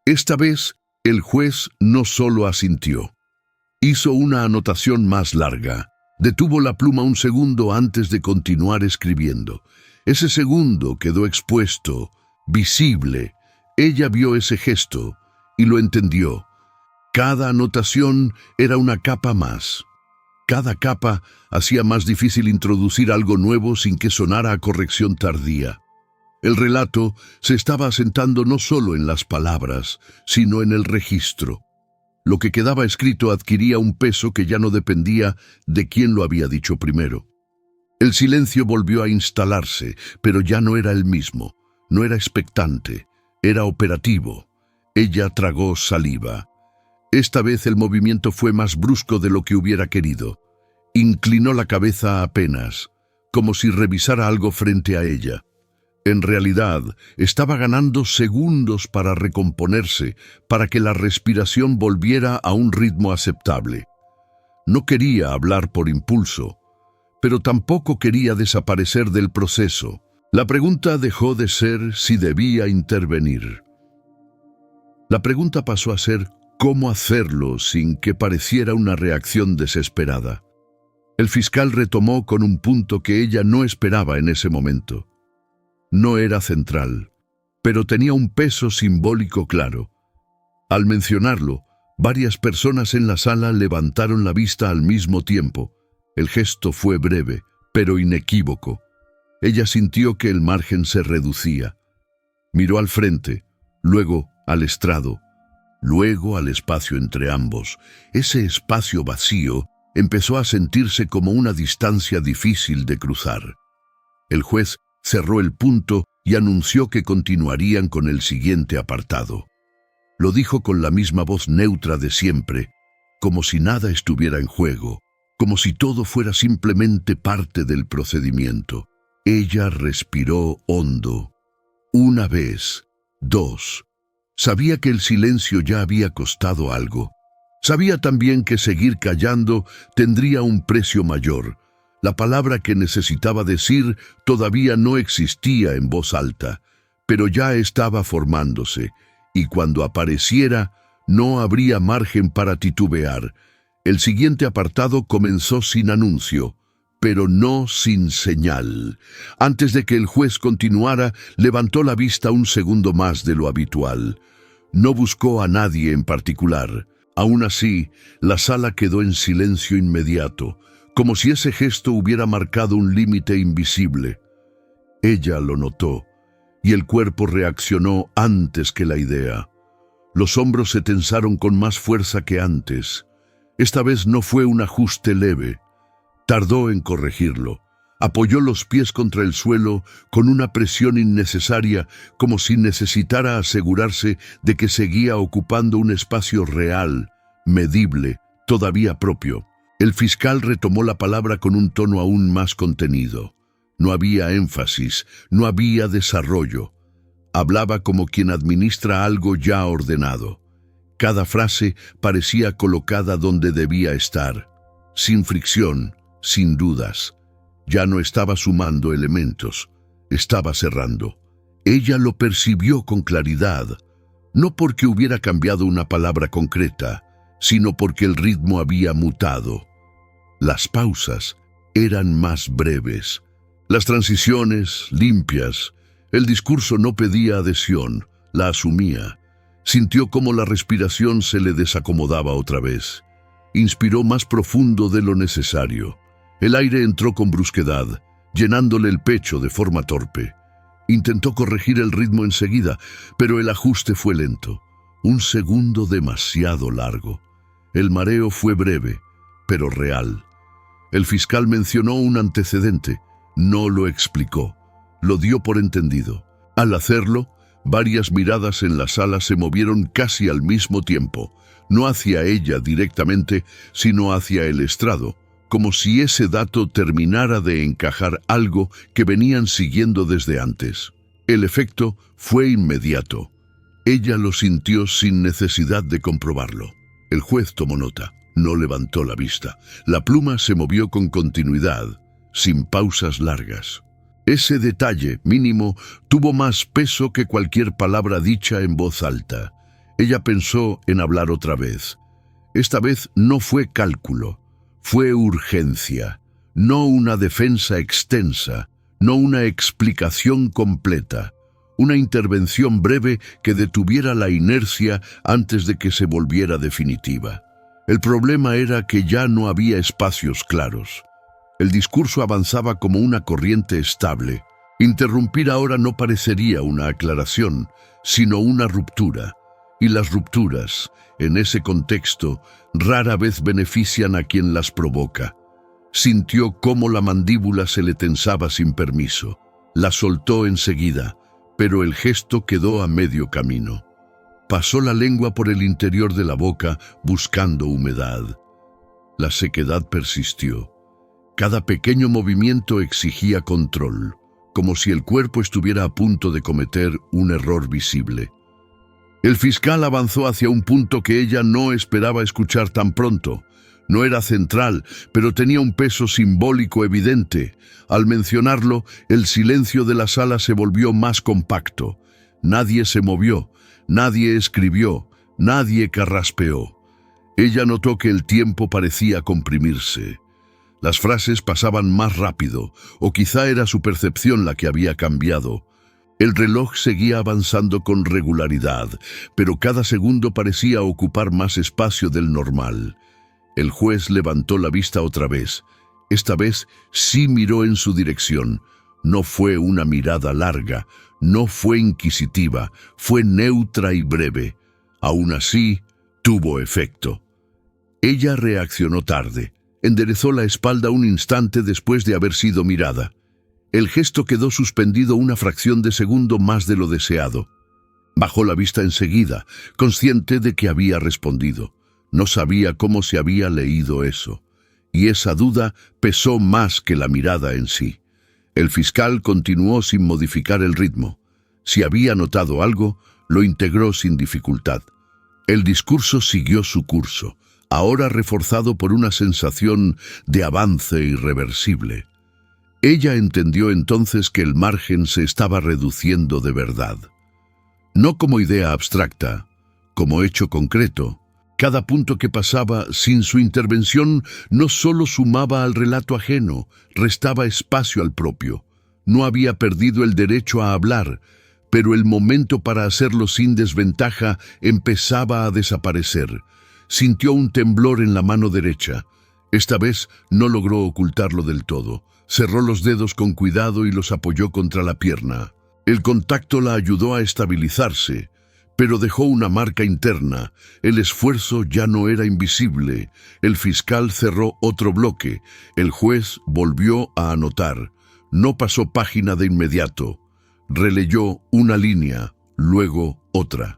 Esta vez, el juez no solo asintió. Hizo una anotación más larga. Detuvo la pluma un segundo antes de continuar escribiendo. Ese segundo quedó expuesto, visible. Ella vio ese gesto y lo entendió. Cada anotación era una capa más. Cada capa hacía más difícil introducir algo nuevo sin que sonara a corrección tardía. El relato se estaba asentando no solo en las palabras, sino en el registro. Lo que quedaba escrito adquiría un peso que ya no dependía de quién lo había dicho primero. El silencio volvió a instalarse, pero ya no era el mismo. No era expectante, era operativo. Ella tragó saliva. Esta vez el movimiento fue más brusco de lo que hubiera querido. Inclinó la cabeza apenas, como si revisara algo frente a ella. En realidad, estaba ganando segundos para recomponerse, para que la respiración volviera a un ritmo aceptable. No quería hablar por impulso, pero tampoco quería desaparecer del proceso. La pregunta dejó de ser si debía intervenir. La pregunta pasó a ser cómo hacerlo sin que pareciera una reacción desesperada. El fiscal retomó con un punto que ella no esperaba en ese momento. No era central, pero tenía un peso simbólico claro. Al mencionarlo, varias personas en la sala levantaron la vista al mismo tiempo. El gesto fue breve, pero inequívoco. Ella sintió que el margen se reducía. Miró al frente, luego al estrado, luego al espacio entre ambos. Ese espacio vacío empezó a sentirse como una distancia difícil de cruzar. El juez cerró el punto y anunció que continuarían con el siguiente apartado. Lo dijo con la misma voz neutra de siempre, como si nada estuviera en juego, como si todo fuera simplemente parte del procedimiento. Ella respiró hondo. Una vez, dos. Sabía que el silencio ya había costado algo. Sabía también que seguir callando tendría un precio mayor. La palabra que necesitaba decir todavía no existía en voz alta, pero ya estaba formándose, y cuando apareciera, no habría margen para titubear. El siguiente apartado comenzó sin anuncio, pero no sin señal. Antes de que el juez continuara, levantó la vista un segundo más de lo habitual. No buscó a nadie en particular. Aún así, la sala quedó en silencio inmediato, como si ese gesto hubiera marcado un límite invisible. Ella lo notó, y el cuerpo reaccionó antes que la idea. Los hombros se tensaron con más fuerza que antes. Esta vez no fue un ajuste leve. Tardó en corregirlo. Apoyó los pies contra el suelo con una presión innecesaria, como si necesitara asegurarse de que seguía ocupando un espacio real, medible, todavía propio. El fiscal retomó la palabra con un tono aún más contenido. No había énfasis, no había desarrollo. Hablaba como quien administra algo ya ordenado. Cada frase parecía colocada donde debía estar, sin fricción, sin dudas. Ya no estaba sumando elementos, estaba cerrando. Ella lo percibió con claridad, no porque hubiera cambiado una palabra concreta, sino porque el ritmo había mutado. Las pausas eran más breves, las transiciones limpias. El discurso no pedía adhesión, la asumía. Sintió cómo la respiración se le desacomodaba otra vez. Inspiró más profundo de lo necesario. El aire entró con brusquedad, llenándole el pecho de forma torpe. Intentó corregir el ritmo enseguida, pero el ajuste fue lento. Un segundo demasiado largo. El mareo fue breve, pero real. El fiscal mencionó un antecedente. No lo explicó. Lo dio por entendido. Al hacerlo, varias miradas en la sala se movieron casi al mismo tiempo, no hacia ella directamente, sino hacia el estrado, como si ese dato terminara de encajar algo que venían siguiendo desde antes. El efecto fue inmediato. Ella lo sintió sin necesidad de comprobarlo. El juez tomó nota, no levantó la vista. La pluma se movió con continuidad, sin pausas largas. Ese detalle mínimo tuvo más peso que cualquier palabra dicha en voz alta. Ella pensó en hablar otra vez. Esta vez no fue cálculo, fue urgencia, no una defensa extensa, no una explicación completa, una intervención breve que detuviera la inercia antes de que se volviera definitiva. El problema era que ya no había espacios claros. El discurso avanzaba como una corriente estable. Interrumpir ahora no parecería una aclaración, sino una ruptura. Y las rupturas, en ese contexto, rara vez benefician a quien las provoca. Sintió cómo la mandíbula se le tensaba sin permiso. La soltó enseguida, pero el gesto quedó a medio camino. Pasó la lengua por el interior de la boca buscando humedad. La sequedad persistió. Cada pequeño movimiento exigía control, como si el cuerpo estuviera a punto de cometer un error visible. El fiscal avanzó hacia un punto que ella no esperaba escuchar tan pronto. No era central, pero tenía un peso simbólico evidente. Al mencionarlo, el silencio de la sala se volvió más compacto. Nadie se movió, nadie escribió, nadie carraspeó. Ella notó que el tiempo parecía comprimirse. Las frases pasaban más rápido, o quizá era su percepción la que había cambiado. El reloj seguía avanzando con regularidad, pero cada segundo parecía ocupar más espacio del normal. El juez levantó la vista otra vez. Esta vez sí miró en su dirección. No fue una mirada larga, no fue inquisitiva, fue neutra y breve. Aún así, tuvo efecto. Ella reaccionó tarde. Enderezó la espalda un instante después de haber sido mirada. El gesto quedó suspendido una fracción de segundo más de lo deseado. Bajó la vista enseguida, consciente de que había respondido. No sabía cómo se había leído eso, y esa duda pesó más que la mirada en sí. El fiscal continuó sin modificar el ritmo. Si había notado algo, lo integró sin dificultad. El discurso siguió su curso, ahora reforzado por una sensación de avance irreversible. Ella entendió entonces que el margen se estaba reduciendo de verdad. No como idea abstracta, como hecho concreto. Cada punto que pasaba sin su intervención no solo sumaba al relato ajeno, restaba espacio al propio. No había perdido el derecho a hablar, pero el momento para hacerlo sin desventaja empezaba a desaparecer. Sintió un temblor en la mano derecha. Esta vez no logró ocultarlo del todo. Cerró los dedos con cuidado y los apoyó contra la pierna. El contacto la ayudó a estabilizarse, pero dejó una marca interna. El esfuerzo ya no era invisible. El fiscal cerró otro bloque. El juez volvió a anotar. No pasó página de inmediato. Releyó una línea, luego otra.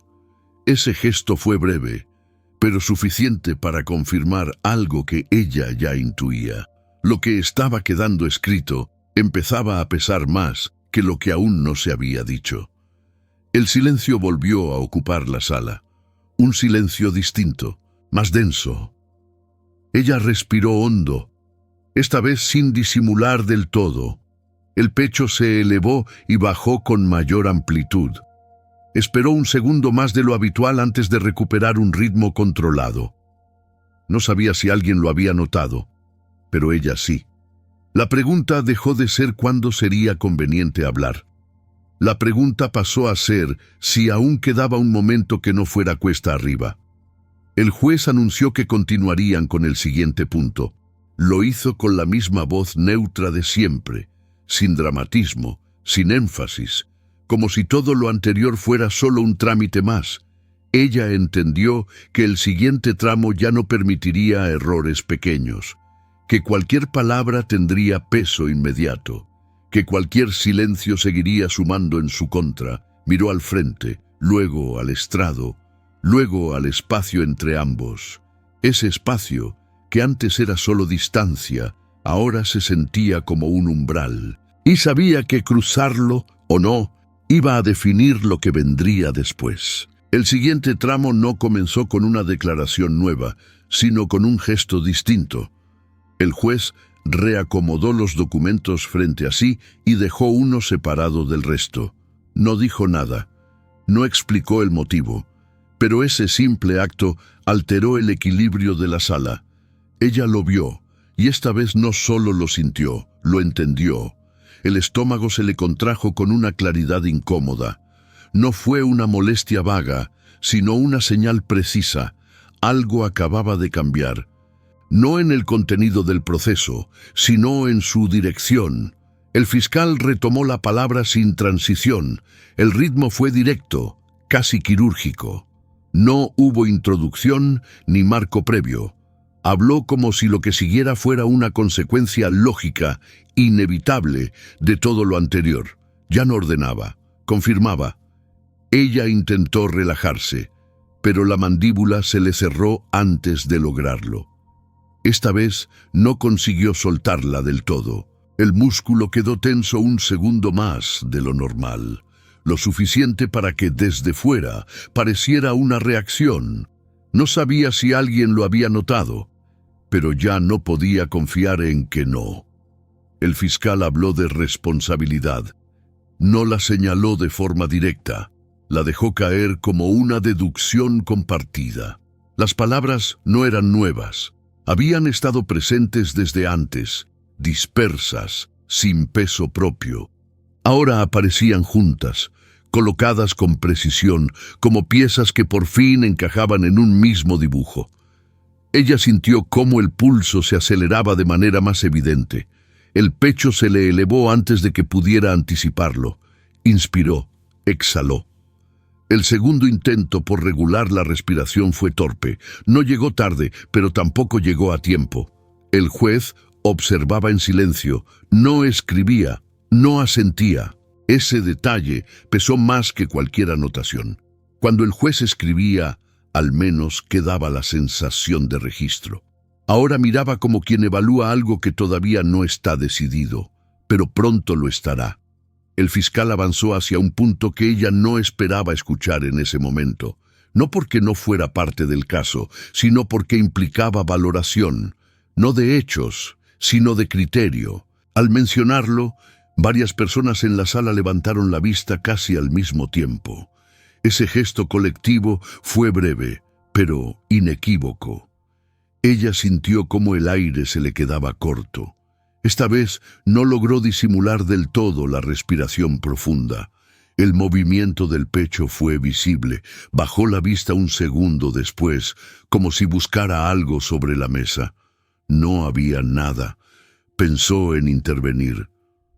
Ese gesto fue breve, pero suficiente para confirmar algo que ella ya intuía. Lo que estaba quedando escrito empezaba a pesar más que lo que aún no se había dicho. El silencio volvió a ocupar la sala. Un silencio distinto, más denso. Ella respiró hondo, esta vez sin disimular del todo. El pecho se elevó y bajó con mayor amplitud. Esperó un segundo más de lo habitual antes de recuperar un ritmo controlado. No sabía si alguien lo había notado, pero ella sí. La pregunta dejó de ser cuándo sería conveniente hablar. La pregunta pasó a ser si aún quedaba un momento que no fuera cuesta arriba. El juez anunció que continuarían con el siguiente punto. Lo hizo con la misma voz neutra de siempre, sin dramatismo, sin énfasis, como si todo lo anterior fuera solo un trámite más. Ella entendió que el siguiente tramo ya no permitiría errores pequeños, que cualquier palabra tendría peso inmediato, que cualquier silencio seguiría sumando en su contra. Miró al frente, luego al estrado, luego al espacio entre ambos. Ese espacio, que antes era solo distancia, ahora se sentía como un umbral, y sabía que cruzarlo o no iba a definir lo que vendría después. El siguiente tramo no comenzó con una declaración nueva, sino con un gesto distinto. El juez reacomodó los documentos frente a sí y dejó uno separado del resto. No dijo nada, no explicó el motivo, pero ese simple acto alteró el equilibrio de la sala. Ella lo vio, y esta vez no solo lo sintió, lo entendió. El estómago se le contrajo con una claridad incómoda. No fue una molestia vaga, sino una señal precisa. Algo acababa de cambiar. No en el contenido del proceso, sino en su dirección. El fiscal retomó la palabra sin transición. El ritmo fue directo, casi quirúrgico. No hubo introducción ni marco previo. Habló como si lo que siguiera fuera una consecuencia lógica, inevitable, de todo lo anterior. Ya no ordenaba, confirmaba. Ella intentó relajarse, pero la mandíbula se le cerró antes de lograrlo. Esta vez no consiguió soltarla del todo. El músculo quedó tenso un segundo más de lo normal, lo suficiente para que desde fuera pareciera una reacción. No sabía si alguien lo había notado, pero ya no podía confiar en que no. El fiscal habló de responsabilidad. No la señaló de forma directa. La dejó caer como una deducción compartida. Las palabras no eran nuevas. Habían estado presentes desde antes, dispersas, sin peso propio. Ahora aparecían juntas, colocadas con precisión, como piezas que por fin encajaban en un mismo dibujo. Ella sintió cómo el pulso se aceleraba de manera más evidente. El pecho se le elevó antes de que pudiera anticiparlo. Inspiró, exhaló. El segundo intento por regular la respiración fue torpe. No llegó tarde, pero tampoco llegó a tiempo. El juez observaba en silencio, no escribía, no asentía. Ese detalle pesó más que cualquier anotación. Cuando el juez escribía, al menos quedaba la sensación de registro. Ahora miraba como quien evalúa algo que todavía no está decidido, pero pronto lo estará. El fiscal avanzó hacia un punto que ella no esperaba escuchar en ese momento, no porque no fuera parte del caso, sino porque implicaba valoración, no de hechos, sino de criterio. Al mencionarlo, varias personas en la sala levantaron la vista casi al mismo tiempo. Ese gesto colectivo fue breve, pero inequívoco. Ella sintió cómo el aire se le quedaba corto. Esta vez no logró disimular del todo la respiración profunda. El movimiento del pecho fue visible. Bajó la vista un segundo después, como si buscara algo sobre la mesa. No había nada. Pensó en intervenir,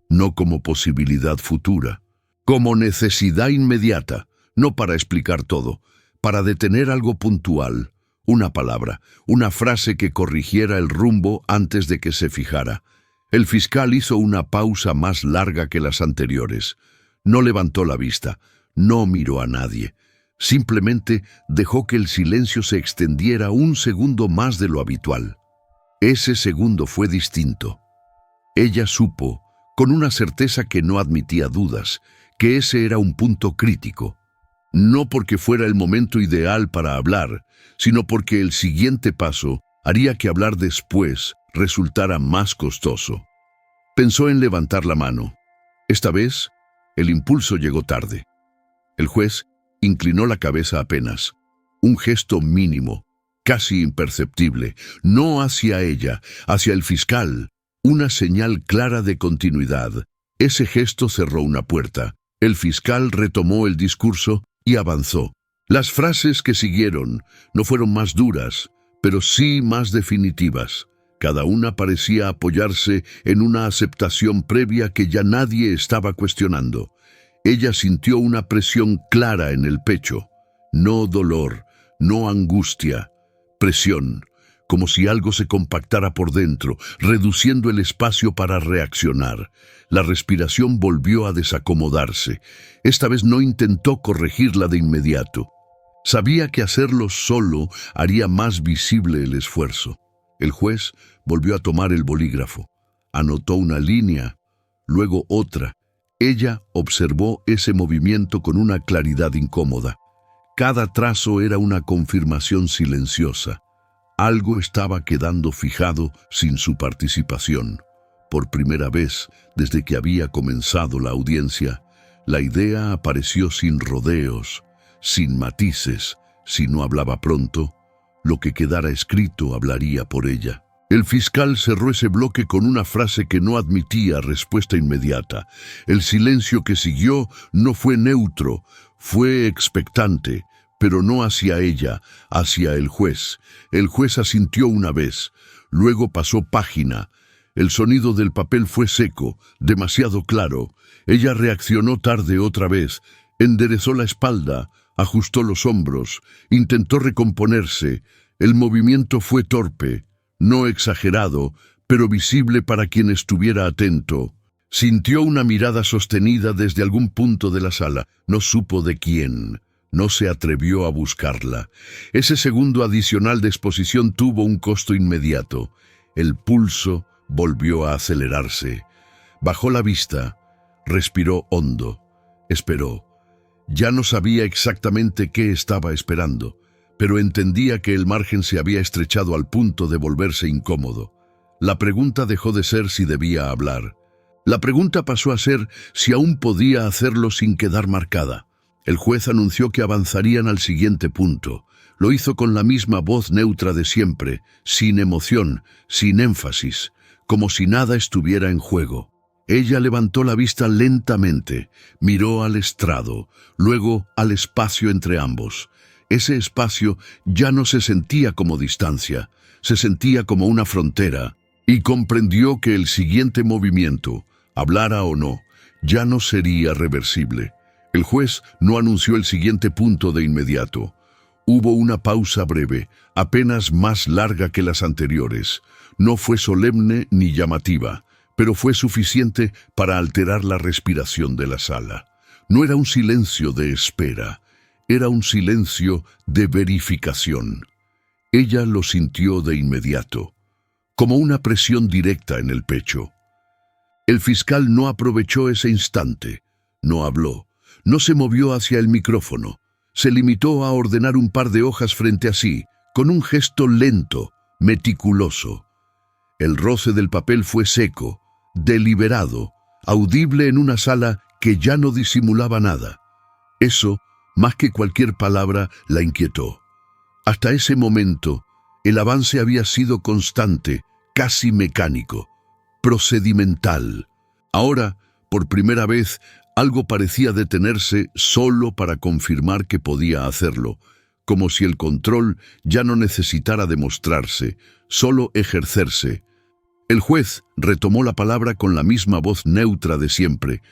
no como posibilidad futura, como necesidad inmediata, no para explicar todo, para detener algo puntual, una palabra, una frase que corrigiera el rumbo antes de que se fijara. El fiscal hizo una pausa más larga que las anteriores. No levantó la vista, no miró a nadie. Simplemente dejó que el silencio se extendiera un segundo más de lo habitual. Ese segundo fue distinto. Ella supo, con una certeza que no admitía dudas, que ese era un punto crítico. No porque fuera el momento ideal para hablar, sino porque el siguiente paso haría que hablar después resultara más costoso. Pensó en levantar la mano. Esta vez, el impulso llegó tarde. El juez inclinó la cabeza apenas, un gesto mínimo, casi imperceptible, no hacia ella, hacia el fiscal, una señal clara de continuidad. Ese gesto cerró una puerta. El fiscal retomó el discurso y avanzó. Las frases que siguieron no fueron más duras, pero sí más definitivas. Cada una parecía apoyarse en una aceptación previa que ya nadie estaba cuestionando. Ella sintió una presión clara en el pecho. No dolor, no angustia, presión, como si algo se compactara por dentro, reduciendo el espacio para reaccionar. La respiración volvió a desacomodarse. Esta vez no intentó corregirla de inmediato. Sabía que hacerlo solo haría más visible el esfuerzo. El juez volvió a tomar el bolígrafo. Anotó una línea, luego otra. Ella observó ese movimiento con una claridad incómoda. Cada trazo era una confirmación silenciosa. Algo estaba quedando fijado sin su participación. Por primera vez, desde que había comenzado la audiencia, la idea apareció sin rodeos, sin matices. Si no hablaba pronto, lo que quedara escrito hablaría por ella. El fiscal cerró ese bloque con una frase que no admitía respuesta inmediata. El silencio que siguió no fue neutro, fue expectante, pero no hacia ella, hacia el juez. El juez asintió una vez, luego pasó página. El sonido del papel fue seco, demasiado claro. Ella reaccionó tarde otra vez, enderezó la espalda, ajustó los hombros, intentó recomponerse. El movimiento fue torpe, no exagerado, pero visible para quien estuviera atento. Sintió una mirada sostenida desde algún punto de la sala. No supo de quién. No se atrevió a buscarla. Ese segundo adicional de exposición tuvo un costo inmediato. El pulso volvió a acelerarse. Bajó la vista, respiró hondo, esperó. Ya no sabía exactamente qué estaba esperando, pero entendía que el margen se había estrechado al punto de volverse incómodo. La pregunta dejó de ser si debía hablar. La pregunta pasó a ser si aún podía hacerlo sin quedar marcada. El juez anunció que avanzarían al siguiente punto. Lo hizo con la misma voz neutra de siempre, sin emoción, sin énfasis, como si nada estuviera en juego. Ella levantó la vista lentamente, miró al estrado, luego al espacio entre ambos. Ese espacio ya no se sentía como distancia, se sentía como una frontera, y comprendió que el siguiente movimiento, hablara o no, ya no sería reversible. El juez no anunció el siguiente punto de inmediato. Hubo una pausa breve, apenas más larga que las anteriores. No fue solemne ni llamativa, pero fue suficiente para alterar la respiración de la sala. No era un silencio de espera, era un silencio de verificación. Ella lo sintió de inmediato, como una presión directa en el pecho. El fiscal no aprovechó ese instante, no habló, no se movió hacia el micrófono, se limitó a ordenar un par de hojas frente a sí, con un gesto lento, meticuloso. El roce del papel fue seco, deliberado, audible en una sala que ya no disimulaba nada. Eso, más que cualquier palabra, la inquietó. Hasta ese momento, el avance había sido constante, casi mecánico, procedimental. Ahora, por primera vez, algo parecía detenerse solo para confirmar que podía hacerlo, como si el control ya no necesitara demostrarse, solo ejercerse. El juez retomó la palabra con la misma voz neutra de siempre.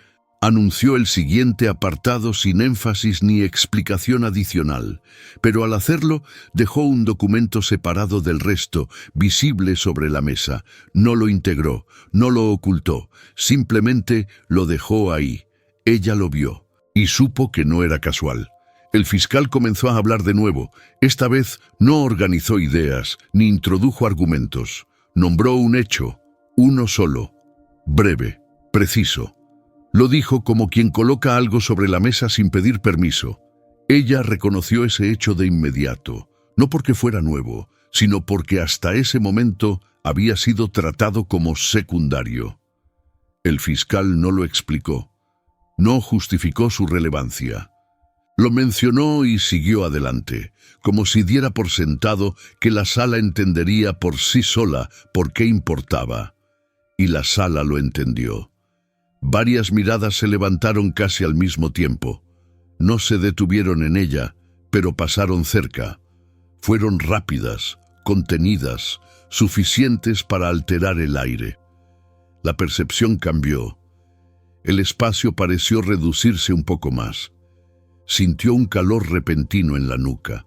Anunció el siguiente apartado sin énfasis ni explicación adicional, pero al hacerlo dejó un documento separado del resto, visible sobre la mesa. No lo integró, no lo ocultó, simplemente lo dejó ahí. Ella lo vio y supo que no era casual. El fiscal comenzó a hablar de nuevo. Esta vez no organizó ideas ni introdujo argumentos. Nombró un hecho, uno solo, breve, preciso. Lo dijo como quien coloca algo sobre la mesa sin pedir permiso. Ella reconoció ese hecho de inmediato, no porque fuera nuevo, sino porque hasta ese momento había sido tratado como secundario. El fiscal no lo explicó, no justificó su relevancia. Lo mencionó y siguió adelante, como si diera por sentado que la sala entendería por sí sola por qué importaba. Y la sala lo entendió. Varias miradas se levantaron casi al mismo tiempo. No se detuvieron en ella, pero pasaron cerca. Fueron rápidas, contenidas, suficientes para alterar el aire. La percepción cambió. El espacio pareció reducirse un poco más. Sintió un calor repentino en la nuca.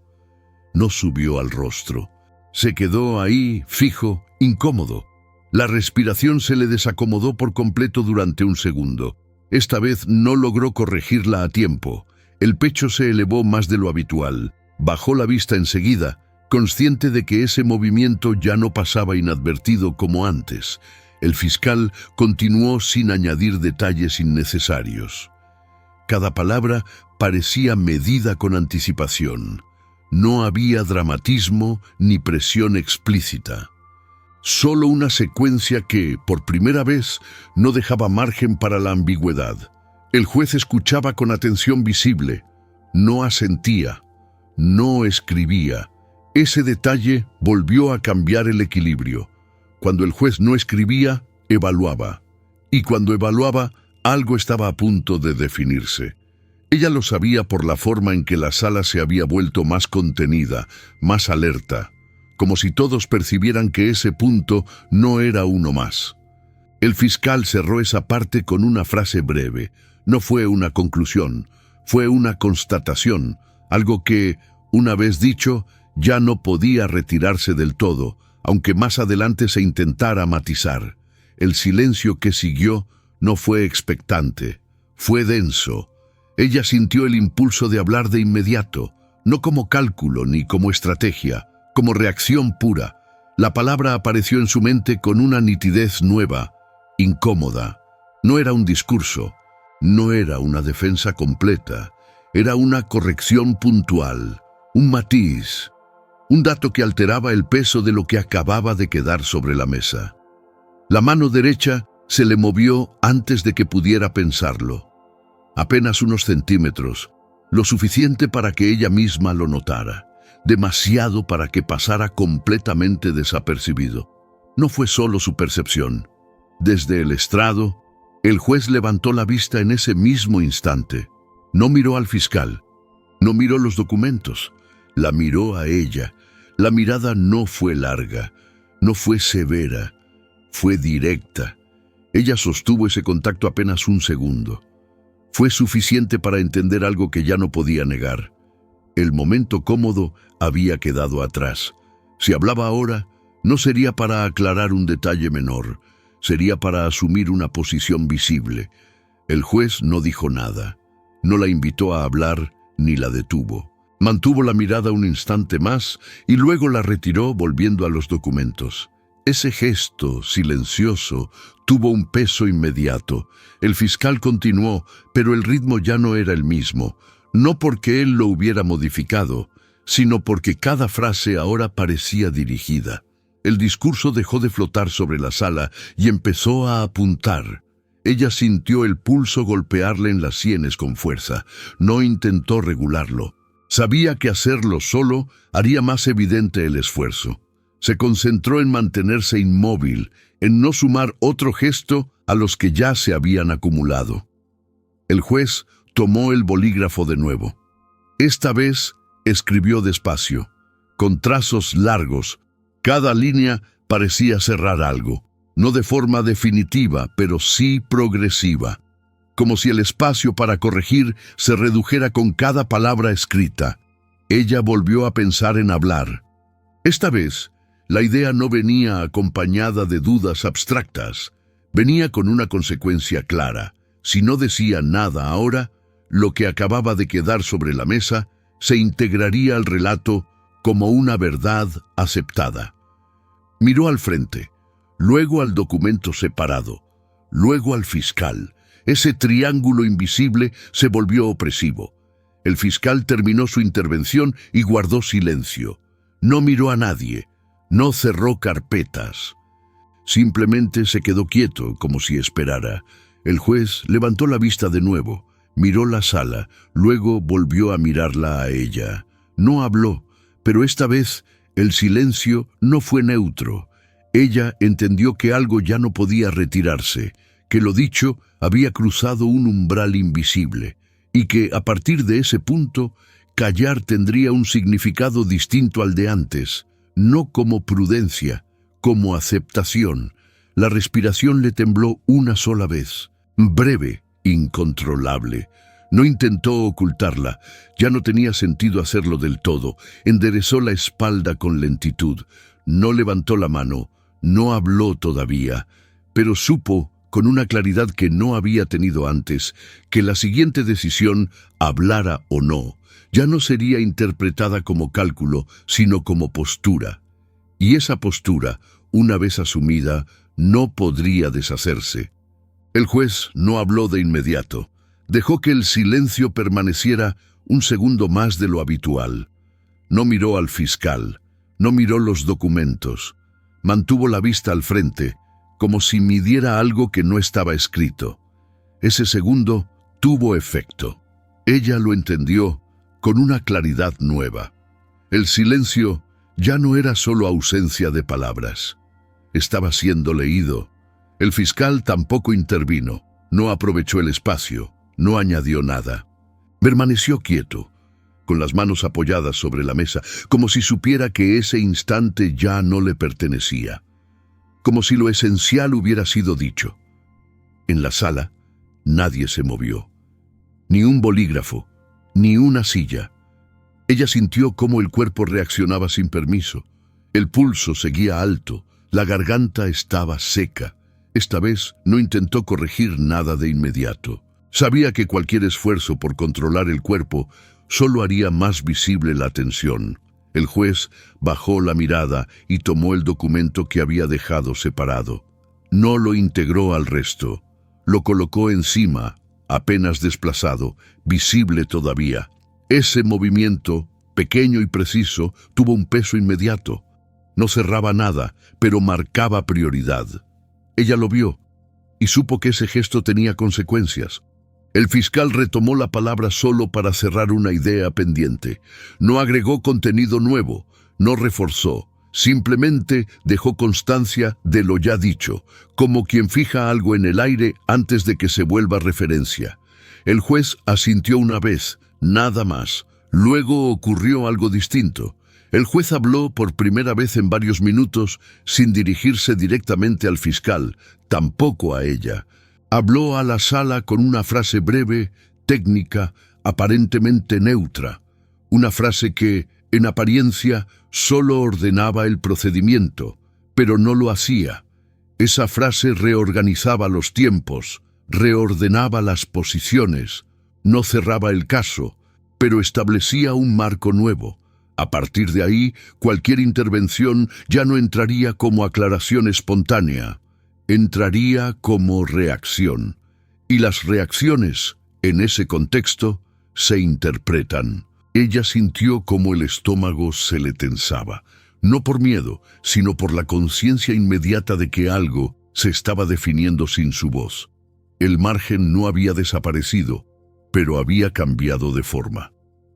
No subió al rostro. Se quedó ahí, fijo, incómodo. La respiración se le desacomodó por completo durante un segundo. Esta vez no logró corregirla a tiempo. El pecho se elevó más de lo habitual. Bajó la vista enseguida, consciente de que ese movimiento ya no pasaba inadvertido como antes. El fiscal continuó sin añadir detalles innecesarios. Cada palabra parecía medida con anticipación. No había dramatismo ni presión explícita. Solo una secuencia que, por primera vez, no dejaba margen para la ambigüedad. El juez escuchaba con atención visible. No asentía. No escribía. Ese detalle volvió a cambiar el equilibrio. Cuando el juez no escribía, evaluaba. Y cuando evaluaba, algo estaba a punto de definirse. Ella lo sabía por la forma en que la sala se había vuelto más contenida, más alerta, como si todos percibieran que ese punto no era uno más. El fiscal cerró esa parte con una frase breve. No fue una conclusión, fue una constatación, algo que, una vez dicho, ya no podía retirarse del todo, aunque más adelante se intentara matizar. El silencio que siguió no fue expectante, fue denso. Ella sintió el impulso de hablar de inmediato, no como cálculo ni como estrategia, como reacción pura. La palabra apareció en su mente con una nitidez nueva, incómoda. No era un discurso, no era una defensa completa, era una corrección puntual, un matiz, un dato que alteraba el peso de lo que acababa de quedar sobre la mesa. La mano derecha se le movió antes de que pudiera pensarlo. Apenas unos centímetros, lo suficiente para que ella misma lo notara, demasiado para que pasara completamente desapercibido. No fue solo su percepción. Desde el estrado, el juez levantó la vista en ese mismo instante. No miró al fiscal, no miró los documentos, la miró a ella. La mirada no fue larga, no fue severa, fue directa. Ella sostuvo ese contacto apenas un segundo. Fue suficiente para entender algo que ya no podía negar. El momento cómodo había quedado atrás. Si hablaba ahora, no sería para aclarar un detalle menor, sería para asumir una posición visible. El juez no dijo nada, no la invitó a hablar ni la detuvo. Mantuvo la mirada un instante más y luego la retiró volviendo a los documentos. Ese gesto silencioso tuvo un peso inmediato. El fiscal continuó, pero el ritmo ya no era el mismo, no porque él lo hubiera modificado, sino porque cada frase ahora parecía dirigida. El discurso dejó de flotar sobre la sala y empezó a apuntar. Ella sintió el pulso golpearle en las sienes con fuerza. No intentó regularlo. Sabía que hacerlo solo haría más evidente el esfuerzo. Se concentró en mantenerse inmóvil, en no sumar otro gesto a los que ya se habían acumulado. El juez tomó el bolígrafo de nuevo. Esta vez escribió despacio, con trazos largos. Cada línea parecía cerrar algo, no de forma definitiva, pero sí progresiva, como si el espacio para corregir se redujera con cada palabra escrita. Ella volvió a pensar en hablar. Esta vez, la idea no venía acompañada de dudas abstractas, venía con una consecuencia clara. Si no decía nada ahora, lo que acababa de quedar sobre la mesa se integraría al relato como una verdad aceptada. Miró al frente, luego al documento separado, luego al fiscal. Ese triángulo invisible se volvió opresivo. El fiscal terminó su intervención y guardó silencio. No miró a nadie, no cerró carpetas. Simplemente se quedó quieto, como si esperara. El juez levantó la vista de nuevo, Miró la sala, luego volvió a mirarla a ella. No habló, pero esta vez el silencio no fue neutro. Ella entendió que algo ya no podía retirarse, que lo dicho había cruzado un umbral invisible, y que a partir de ese punto, callar tendría un significado distinto al de antes, no como prudencia, como aceptación. La respiración le tembló una sola vez, breve, incontrolable. No intentó ocultarla, ya no tenía sentido hacerlo del todo. Enderezó la espalda con lentitud, no levantó la mano, no habló todavía, pero supo, con una claridad que no había tenido antes, que la siguiente decisión, hablara o no, ya no sería interpretada como cálculo, sino como postura. Y esa postura, una vez asumida, no podría deshacerse. El juez no habló de inmediato. Dejó que el silencio permaneciera un segundo más de lo habitual. No miró al fiscal, no miró los documentos. Mantuvo la vista al frente, como si midiera algo que no estaba escrito. Ese segundo tuvo efecto. Ella lo entendió con una claridad nueva. El silencio ya no era solo ausencia de palabras. Estaba siendo leído. El fiscal tampoco intervino, no aprovechó el espacio, no añadió nada. Permaneció quieto, con las manos apoyadas sobre la mesa, como si supiera que ese instante ya no le pertenecía, como si lo esencial hubiera sido dicho. En la sala, nadie se movió, ni un bolígrafo, ni una silla. Ella sintió cómo el cuerpo reaccionaba sin permiso. El pulso seguía alto, la garganta estaba seca. Esta vez no intentó corregir nada de inmediato. Sabía que cualquier esfuerzo por controlar el cuerpo solo haría más visible la tensión. El juez bajó la mirada y tomó el documento que había dejado separado. No lo integró al resto. Lo colocó encima, apenas desplazado, visible todavía. Ese movimiento, pequeño y preciso, tuvo un peso inmediato. No cerraba nada, pero marcaba prioridad. Ella lo vio y supo que ese gesto tenía consecuencias. El fiscal retomó la palabra solo para cerrar una idea pendiente. No agregó contenido nuevo, no reforzó, simplemente dejó constancia de lo ya dicho, como quien fija algo en el aire antes de que se vuelva referencia. El juez asintió una vez, nada más. Luego ocurrió algo distinto. El juez habló por primera vez en varios minutos sin dirigirse directamente al fiscal, tampoco a ella. Habló a la sala con una frase breve, técnica, aparentemente neutra. Una frase que, en apariencia, solo ordenaba el procedimiento, pero no lo hacía. Esa frase reorganizaba los tiempos, reordenaba las posiciones, no cerraba el caso, pero establecía un marco nuevo. A partir de ahí, cualquier intervención ya no entraría como aclaración espontánea, entraría como reacción. Y las reacciones, en ese contexto, se interpretan. Ella sintió como el estómago se le tensaba, no por miedo, sino por la conciencia inmediata de que algo se estaba definiendo sin su voz. El margen no había desaparecido, pero había cambiado de forma.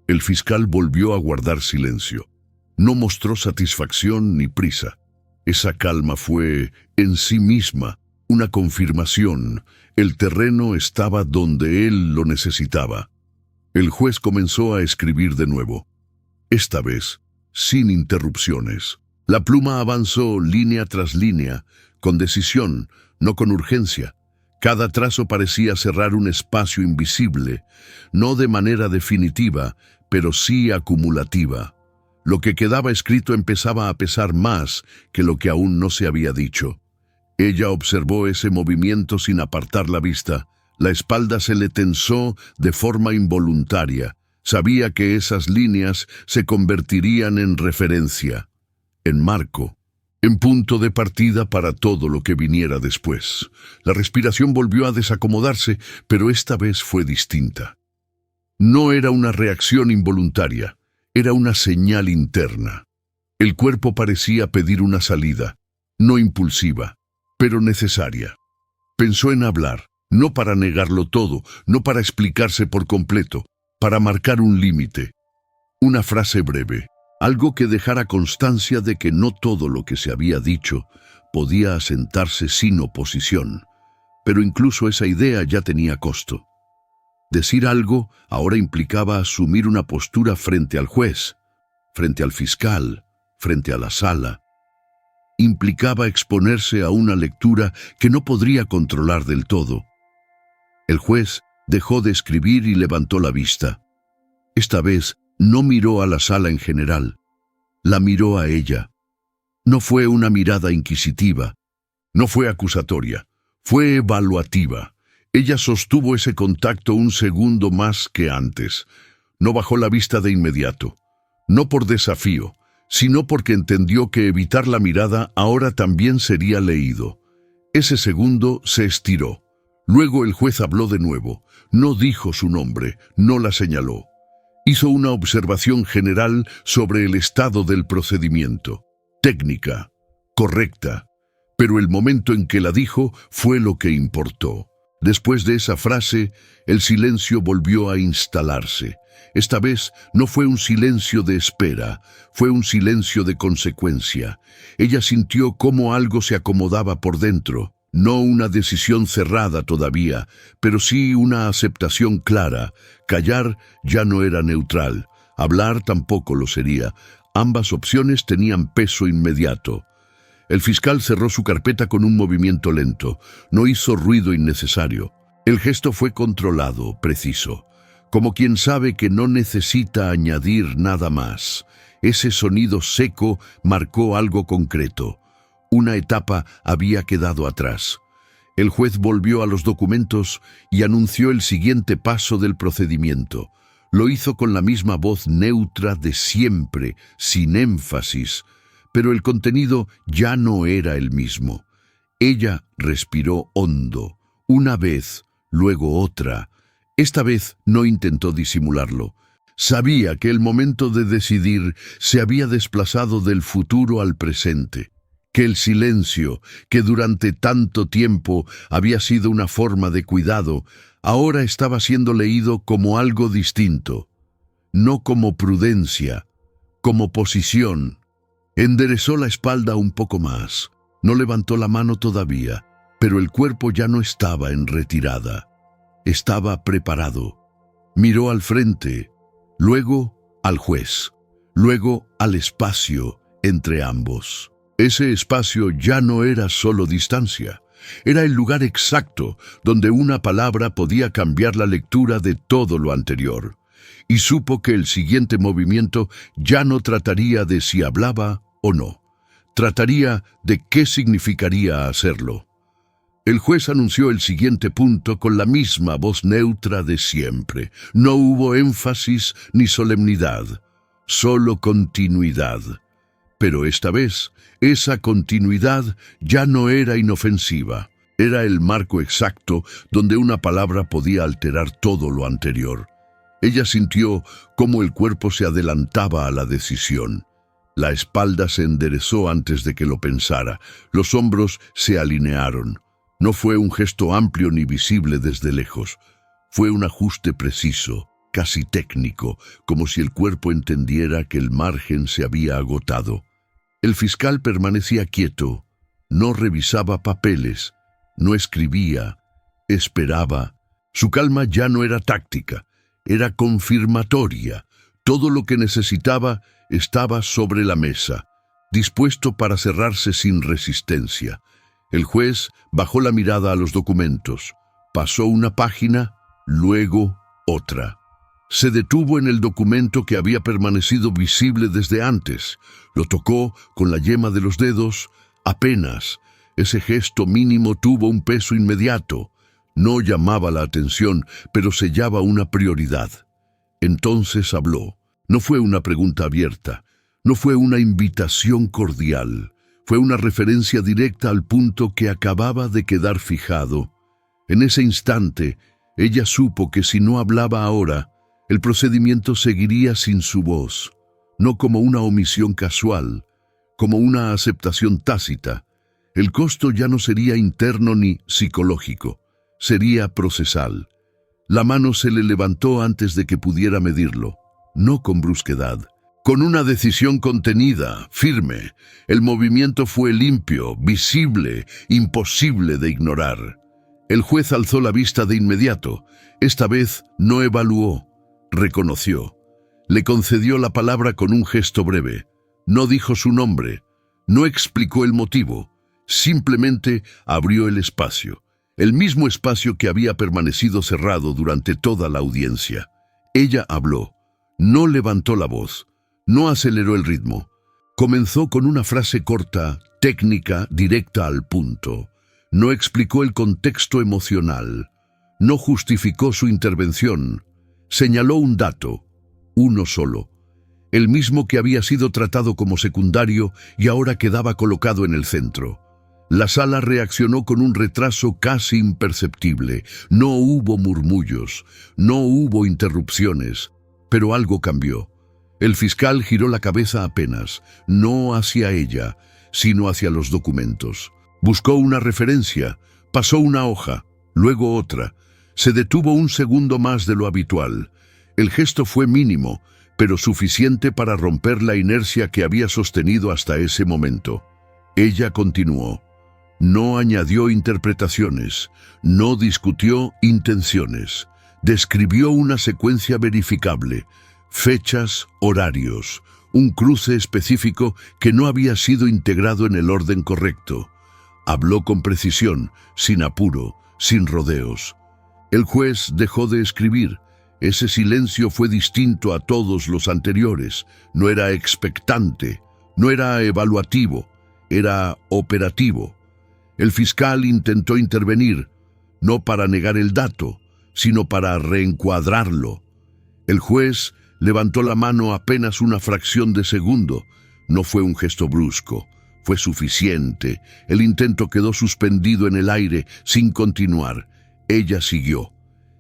El fiscal volvió a guardar silencio. No mostró satisfacción ni prisa. Esa calma fue, en sí misma, una confirmación. El terreno estaba donde él lo necesitaba. El juez comenzó a escribir de nuevo. Esta vez, sin interrupciones. La pluma avanzó línea tras línea, con decisión, no con urgencia. Cada trazo parecía cerrar un espacio invisible, no de manera definitiva, pero sí acumulativa. Lo que quedaba escrito empezaba a pesar más que lo que aún no se había dicho. Ella observó ese movimiento sin apartar la vista. La espalda se le tensó de forma involuntaria. Sabía que esas líneas se convertirían en referencia, en marco, en punto de partida para todo lo que viniera después. La respiración volvió a desacomodarse, pero esta vez fue distinta. No era una reacción involuntaria, era una señal interna. El cuerpo parecía pedir una salida, no impulsiva, pero necesaria. Pensó en hablar, no para negarlo todo, no para explicarse por completo, para marcar un límite. Una frase breve, algo que dejara constancia de que no todo lo que se había dicho podía asentarse sin oposición. Pero incluso esa idea ya tenía costo. Decir algo ahora implicaba asumir una postura frente al juez, frente al fiscal, frente a la sala. Implicaba exponerse a una lectura que no podría controlar del todo. El juez dejó de escribir y levantó la vista. Esta vez no miró a la sala en general, la miró a ella. No fue una mirada inquisitiva, no fue acusatoria, fue evaluativa. Ella sostuvo ese contacto un segundo más que antes. No bajó la vista de inmediato, no por desafío, sino porque entendió que evitar la mirada ahora también sería leído. Ese segundo se estiró. Luego el juez habló de nuevo. No dijo su nombre, no la señaló. Hizo una observación general sobre el estado del procedimiento. Técnica, correcta, pero el momento en que la dijo fue lo que importó. Después de esa frase, el silencio volvió a instalarse. Esta vez no fue un silencio de espera, fue un silencio de consecuencia. Ella sintió cómo algo se acomodaba por dentro. No una decisión cerrada todavía, pero sí una aceptación clara. Callar ya no era neutral, hablar tampoco lo sería. Ambas opciones tenían peso inmediato. El fiscal cerró su carpeta con un movimiento lento. No hizo ruido innecesario. El gesto fue controlado, preciso, como quien sabe que no necesita añadir nada más. Ese sonido seco marcó algo concreto. Una etapa había quedado atrás. El juez volvió a los documentos y anunció el siguiente paso del procedimiento. Lo hizo con la misma voz neutra de siempre, sin énfasis, pero el contenido ya no era el mismo. Ella respiró hondo, una vez, luego otra. Esta vez no intentó disimularlo. Sabía que el momento de decidir se había desplazado del futuro al presente, que el silencio, que durante tanto tiempo había sido una forma de cuidado, ahora estaba siendo leído como algo distinto, no como prudencia, como posición. Enderezó la espalda un poco más, no levantó la mano todavía, pero el cuerpo ya no estaba en retirada. Estaba preparado. Miró al frente, luego al juez, luego al espacio entre ambos. Ese espacio ya no era solo distancia, era el lugar exacto donde una palabra podía cambiar la lectura de todo lo anterior. Y supo que el siguiente movimiento ya no trataría de si hablaba o no, trataría de qué significaría hacerlo. El juez anunció el siguiente punto con la misma voz neutra de siempre. No hubo énfasis ni solemnidad, solo continuidad. Pero esta vez, esa continuidad ya no era inofensiva. Era el marco exacto donde una palabra podía alterar todo lo anterior. Ella sintió cómo el cuerpo se adelantaba a la decisión. La espalda se enderezó antes de que lo pensara. Los hombros se alinearon. No fue un gesto amplio ni visible desde lejos. Fue un ajuste preciso, casi técnico, como si el cuerpo entendiera que el margen se había agotado. El fiscal permanecía quieto, no revisaba papeles, no escribía, esperaba. Su calma ya no era táctica, era confirmatoria. Todo lo que necesitaba estaba sobre la mesa, dispuesto para cerrarse sin resistencia. El juez bajó la mirada a los documentos, pasó una página, luego otra. Se detuvo en el documento que había permanecido visible desde antes. Lo tocó con la yema de los dedos, apenas. Ese gesto mínimo tuvo un peso inmediato. No llamaba la atención, pero sellaba una prioridad. Entonces habló. No fue una pregunta abierta, no fue una invitación cordial. Fue una referencia directa al punto que acababa de quedar fijado. En ese instante, ella supo que si no hablaba ahora, el procedimiento seguiría sin su voz, no como una omisión casual, como una aceptación tácita. El costo ya no sería interno ni psicológico, sería procesal. La mano se le levantó antes de que pudiera medirlo, no con brusquedad. Con una decisión contenida, firme, el movimiento fue limpio, visible, imposible de ignorar. El juez alzó la vista de inmediato. Esta vez no evaluó, reconoció. Le concedió la palabra con un gesto breve. No dijo su nombre, no explicó el motivo, simplemente abrió el espacio. El mismo espacio que había permanecido cerrado durante toda la audiencia. Ella habló, no levantó la voz, no aceleró el ritmo. Comenzó con una frase corta, técnica, directa al punto. No explicó el contexto emocional, no justificó su intervención. Señaló un dato, uno solo, el mismo que había sido tratado como secundario y ahora quedaba colocado en el centro. La sala reaccionó con un retraso casi imperceptible. No hubo murmullos, no hubo interrupciones, pero algo cambió. El fiscal giró la cabeza apenas, no hacia ella, sino hacia los documentos. Buscó una referencia, pasó una hoja, luego otra. Se detuvo un segundo más de lo habitual. El gesto fue mínimo, pero suficiente para romper la inercia que había sostenido hasta ese momento. Ella continuó. No añadió interpretaciones, no discutió intenciones. Describió una secuencia verificable, fechas, horarios, un cruce específico que no había sido integrado en el orden correcto. Habló con precisión, sin apuro, sin rodeos. El juez dejó de escribir. Ese silencio fue distinto a todos los anteriores. No era expectante, no era evaluativo, era operativo. El fiscal intentó intervenir, no para negar el dato, sino para reencuadrarlo. El juez levantó la mano apenas una fracción de segundo. No fue un gesto brusco, fue suficiente. El intento quedó suspendido en el aire sin continuar. Ella siguió.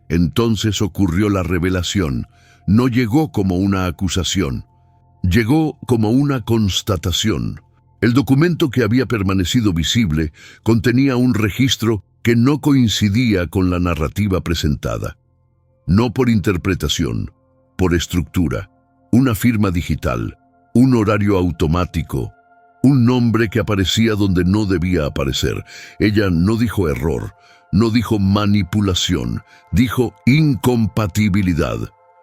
Entonces ocurrió la revelación. No llegó como una acusación, llegó como una constatación. El documento que había permanecido visible contenía un registro que no coincidía con la narrativa presentada. No por interpretación, por estructura. Una firma digital, un horario automático, un nombre que aparecía donde no debía aparecer. Ella no dijo error, no dijo manipulación, dijo incompatibilidad.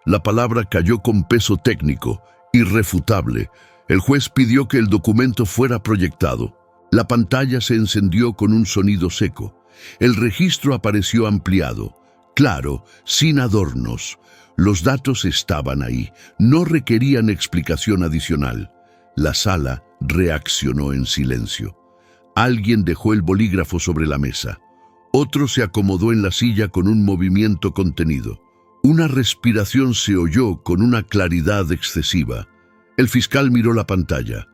La palabra cayó con peso técnico, irrefutable. El juez pidió que el documento fuera proyectado. La pantalla se encendió con un sonido seco. El registro apareció ampliado, claro, sin adornos. Los datos estaban ahí, no requerían explicación adicional. La sala reaccionó en silencio. Alguien dejó el bolígrafo sobre la mesa. Otro se acomodó en la silla con un movimiento contenido. Una respiración se oyó con una claridad excesiva. El fiscal miró la pantalla,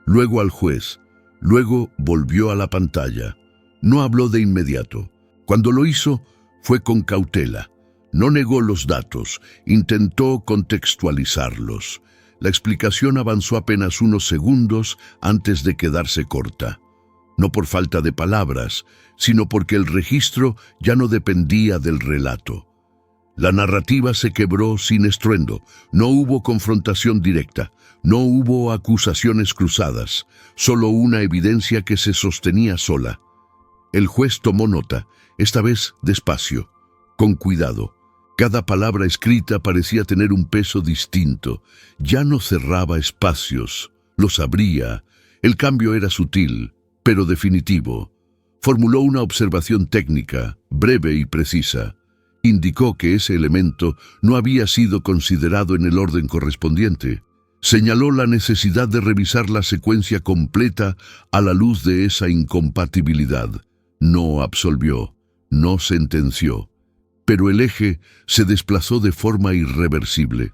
luego al juez, luego volvió a la pantalla. No habló de inmediato. Cuando lo hizo, fue con cautela. No negó los datos, intentó contextualizarlos. La explicación avanzó apenas unos segundos antes de quedarse corta. No por falta de palabras, sino porque el registro ya no dependía del relato. La narrativa se quebró sin estruendo, no hubo confrontación directa, no hubo acusaciones cruzadas, solo una evidencia que se sostenía sola. El juez tomó nota, esta vez despacio, con cuidado. Cada palabra escrita parecía tener un peso distinto, ya no cerraba espacios, los abría. El cambio era sutil, pero definitivo. Formuló una observación técnica, breve y precisa. Indicó que ese elemento no había sido considerado en el orden correspondiente. Señaló la necesidad de revisar la secuencia completa a la luz de esa incompatibilidad. No absolvió, no sentenció, pero el eje se desplazó de forma irreversible.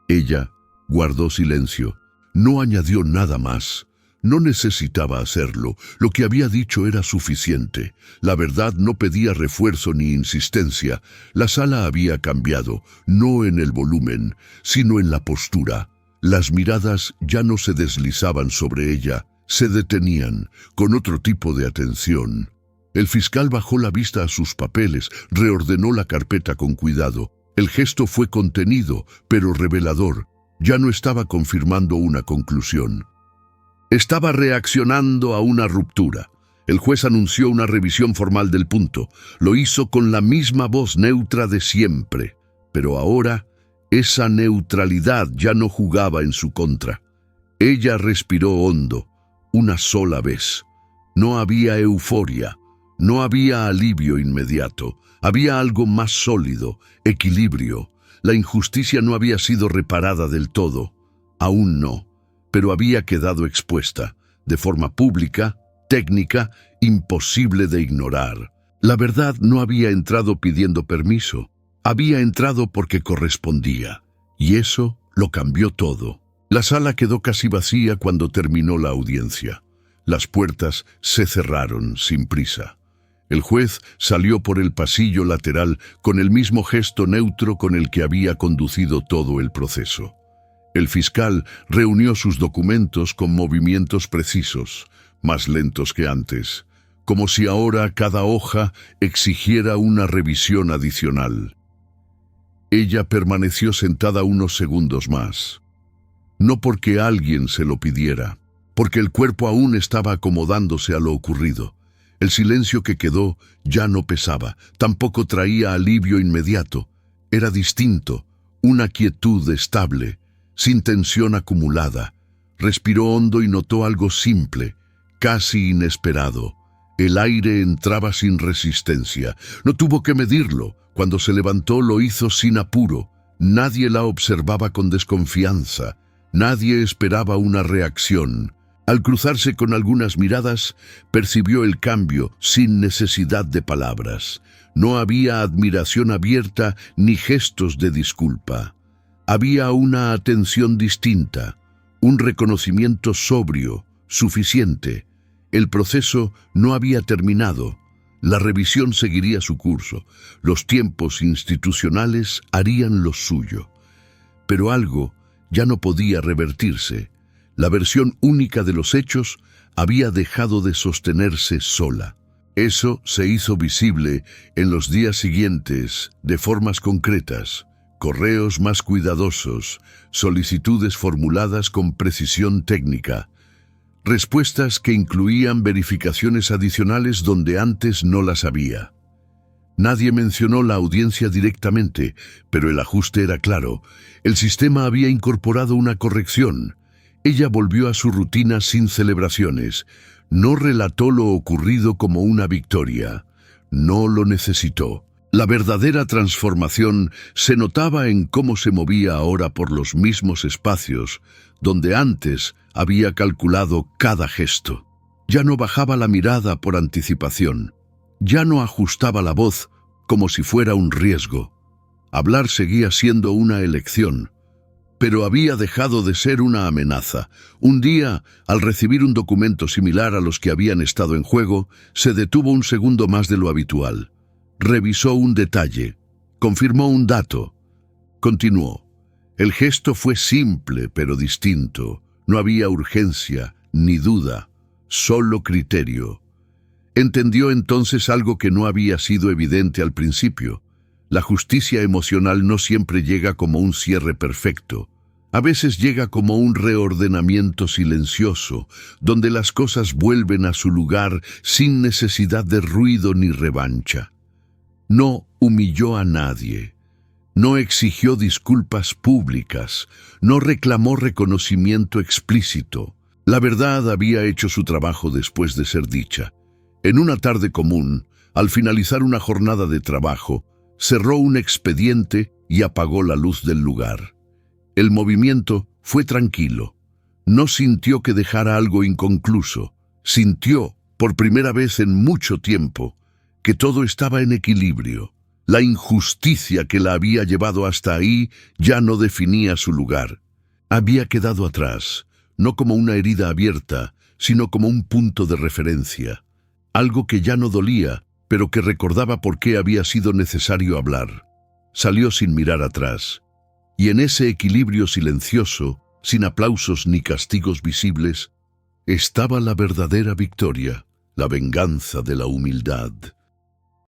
Ella guardó silencio, no añadió nada más. No necesitaba hacerlo, lo que había dicho era suficiente. La verdad no pedía refuerzo ni insistencia. La sala había cambiado, no en el volumen, sino en la postura. Las miradas ya no se deslizaban sobre ella, se detenían, con otro tipo de atención. El fiscal bajó la vista a sus papeles, reordenó la carpeta con cuidado. El gesto fue contenido, pero revelador. Ya no estaba confirmando una conclusión. Estaba reaccionando a una ruptura. El juez anunció una revisión formal del punto. Lo hizo con la misma voz neutra de siempre. Pero ahora, esa neutralidad ya no jugaba en su contra. Ella respiró hondo, una sola vez. No había euforia, no había alivio inmediato. Había algo más sólido, equilibrio. La injusticia no había sido reparada del todo. Aún no, pero había quedado expuesta, de forma pública, técnica, imposible de ignorar. La verdad no había entrado pidiendo permiso. Había entrado porque correspondía. Y eso lo cambió todo. La sala quedó casi vacía cuando terminó la audiencia. Las puertas se cerraron sin prisa. El juez salió por el pasillo lateral con el mismo gesto neutro con el que había conducido todo el proceso. El fiscal reunió sus documentos con movimientos precisos, más lentos que antes, como si ahora cada hoja exigiera una revisión adicional. Ella permaneció sentada unos segundos más. No porque alguien se lo pidiera, porque el cuerpo aún estaba acomodándose a lo ocurrido. El silencio que quedó ya no pesaba, tampoco traía alivio inmediato. Era distinto, una quietud estable, sin tensión acumulada. Respiró hondo y notó algo simple, casi inesperado. El aire entraba sin resistencia. No tuvo que medirlo. Cuando se levantó lo hizo sin apuro. Nadie la observaba con desconfianza. Nadie esperaba una reacción. Al cruzarse con algunas miradas, percibió el cambio sin necesidad de palabras. No había admiración abierta ni gestos de disculpa. Había una atención distinta, un reconocimiento sobrio, suficiente. El proceso no había terminado. La revisión seguiría su curso. Los tiempos institucionales harían lo suyo. Pero algo ya no podía revertirse. La versión única de los hechos había dejado de sostenerse sola. Eso se hizo visible en los días siguientes de formas concretas, correos más cuidadosos, solicitudes formuladas con precisión técnica, respuestas que incluían verificaciones adicionales donde antes no las había. Nadie mencionó la audiencia directamente, pero el ajuste era claro. El sistema había incorporado una corrección. Ella volvió a su rutina sin celebraciones. No relató lo ocurrido como una victoria. No lo necesitó. La verdadera transformación se notaba en cómo se movía ahora por los mismos espacios donde antes había calculado cada gesto. Ya no bajaba la mirada por anticipación. Ya no ajustaba la voz como si fuera un riesgo. Hablar seguía siendo una elección, pero había dejado de ser una amenaza. Un día, al recibir un documento similar a los que habían estado en juego, se detuvo un segundo más de lo habitual. Revisó un detalle, confirmó un dato. Continuó. El gesto fue simple, pero distinto. No había urgencia, ni duda, solo criterio. Entendió entonces algo que no había sido evidente al principio. La justicia emocional no siempre llega como un cierre perfecto. A veces llega como un reordenamiento silencioso, donde las cosas vuelven a su lugar sin necesidad de ruido ni revancha. No humilló a nadie. No exigió disculpas públicas. No reclamó reconocimiento explícito. La verdad había hecho su trabajo después de ser dicha. En una tarde común, al finalizar una jornada de trabajo, cerró un expediente y apagó la luz del lugar. El movimiento fue tranquilo. No sintió que dejara algo inconcluso. Sintió, por primera vez en mucho tiempo, que todo estaba en equilibrio. La injusticia que la había llevado hasta ahí ya no definía su lugar. Había quedado atrás, no como una herida abierta, sino como un punto de referencia. Algo que ya no dolía, pero que recordaba por qué había sido necesario hablar. Salió sin mirar atrás. Y en ese equilibrio silencioso, sin aplausos ni castigos visibles, estaba la verdadera victoria, La venganza de la humildad.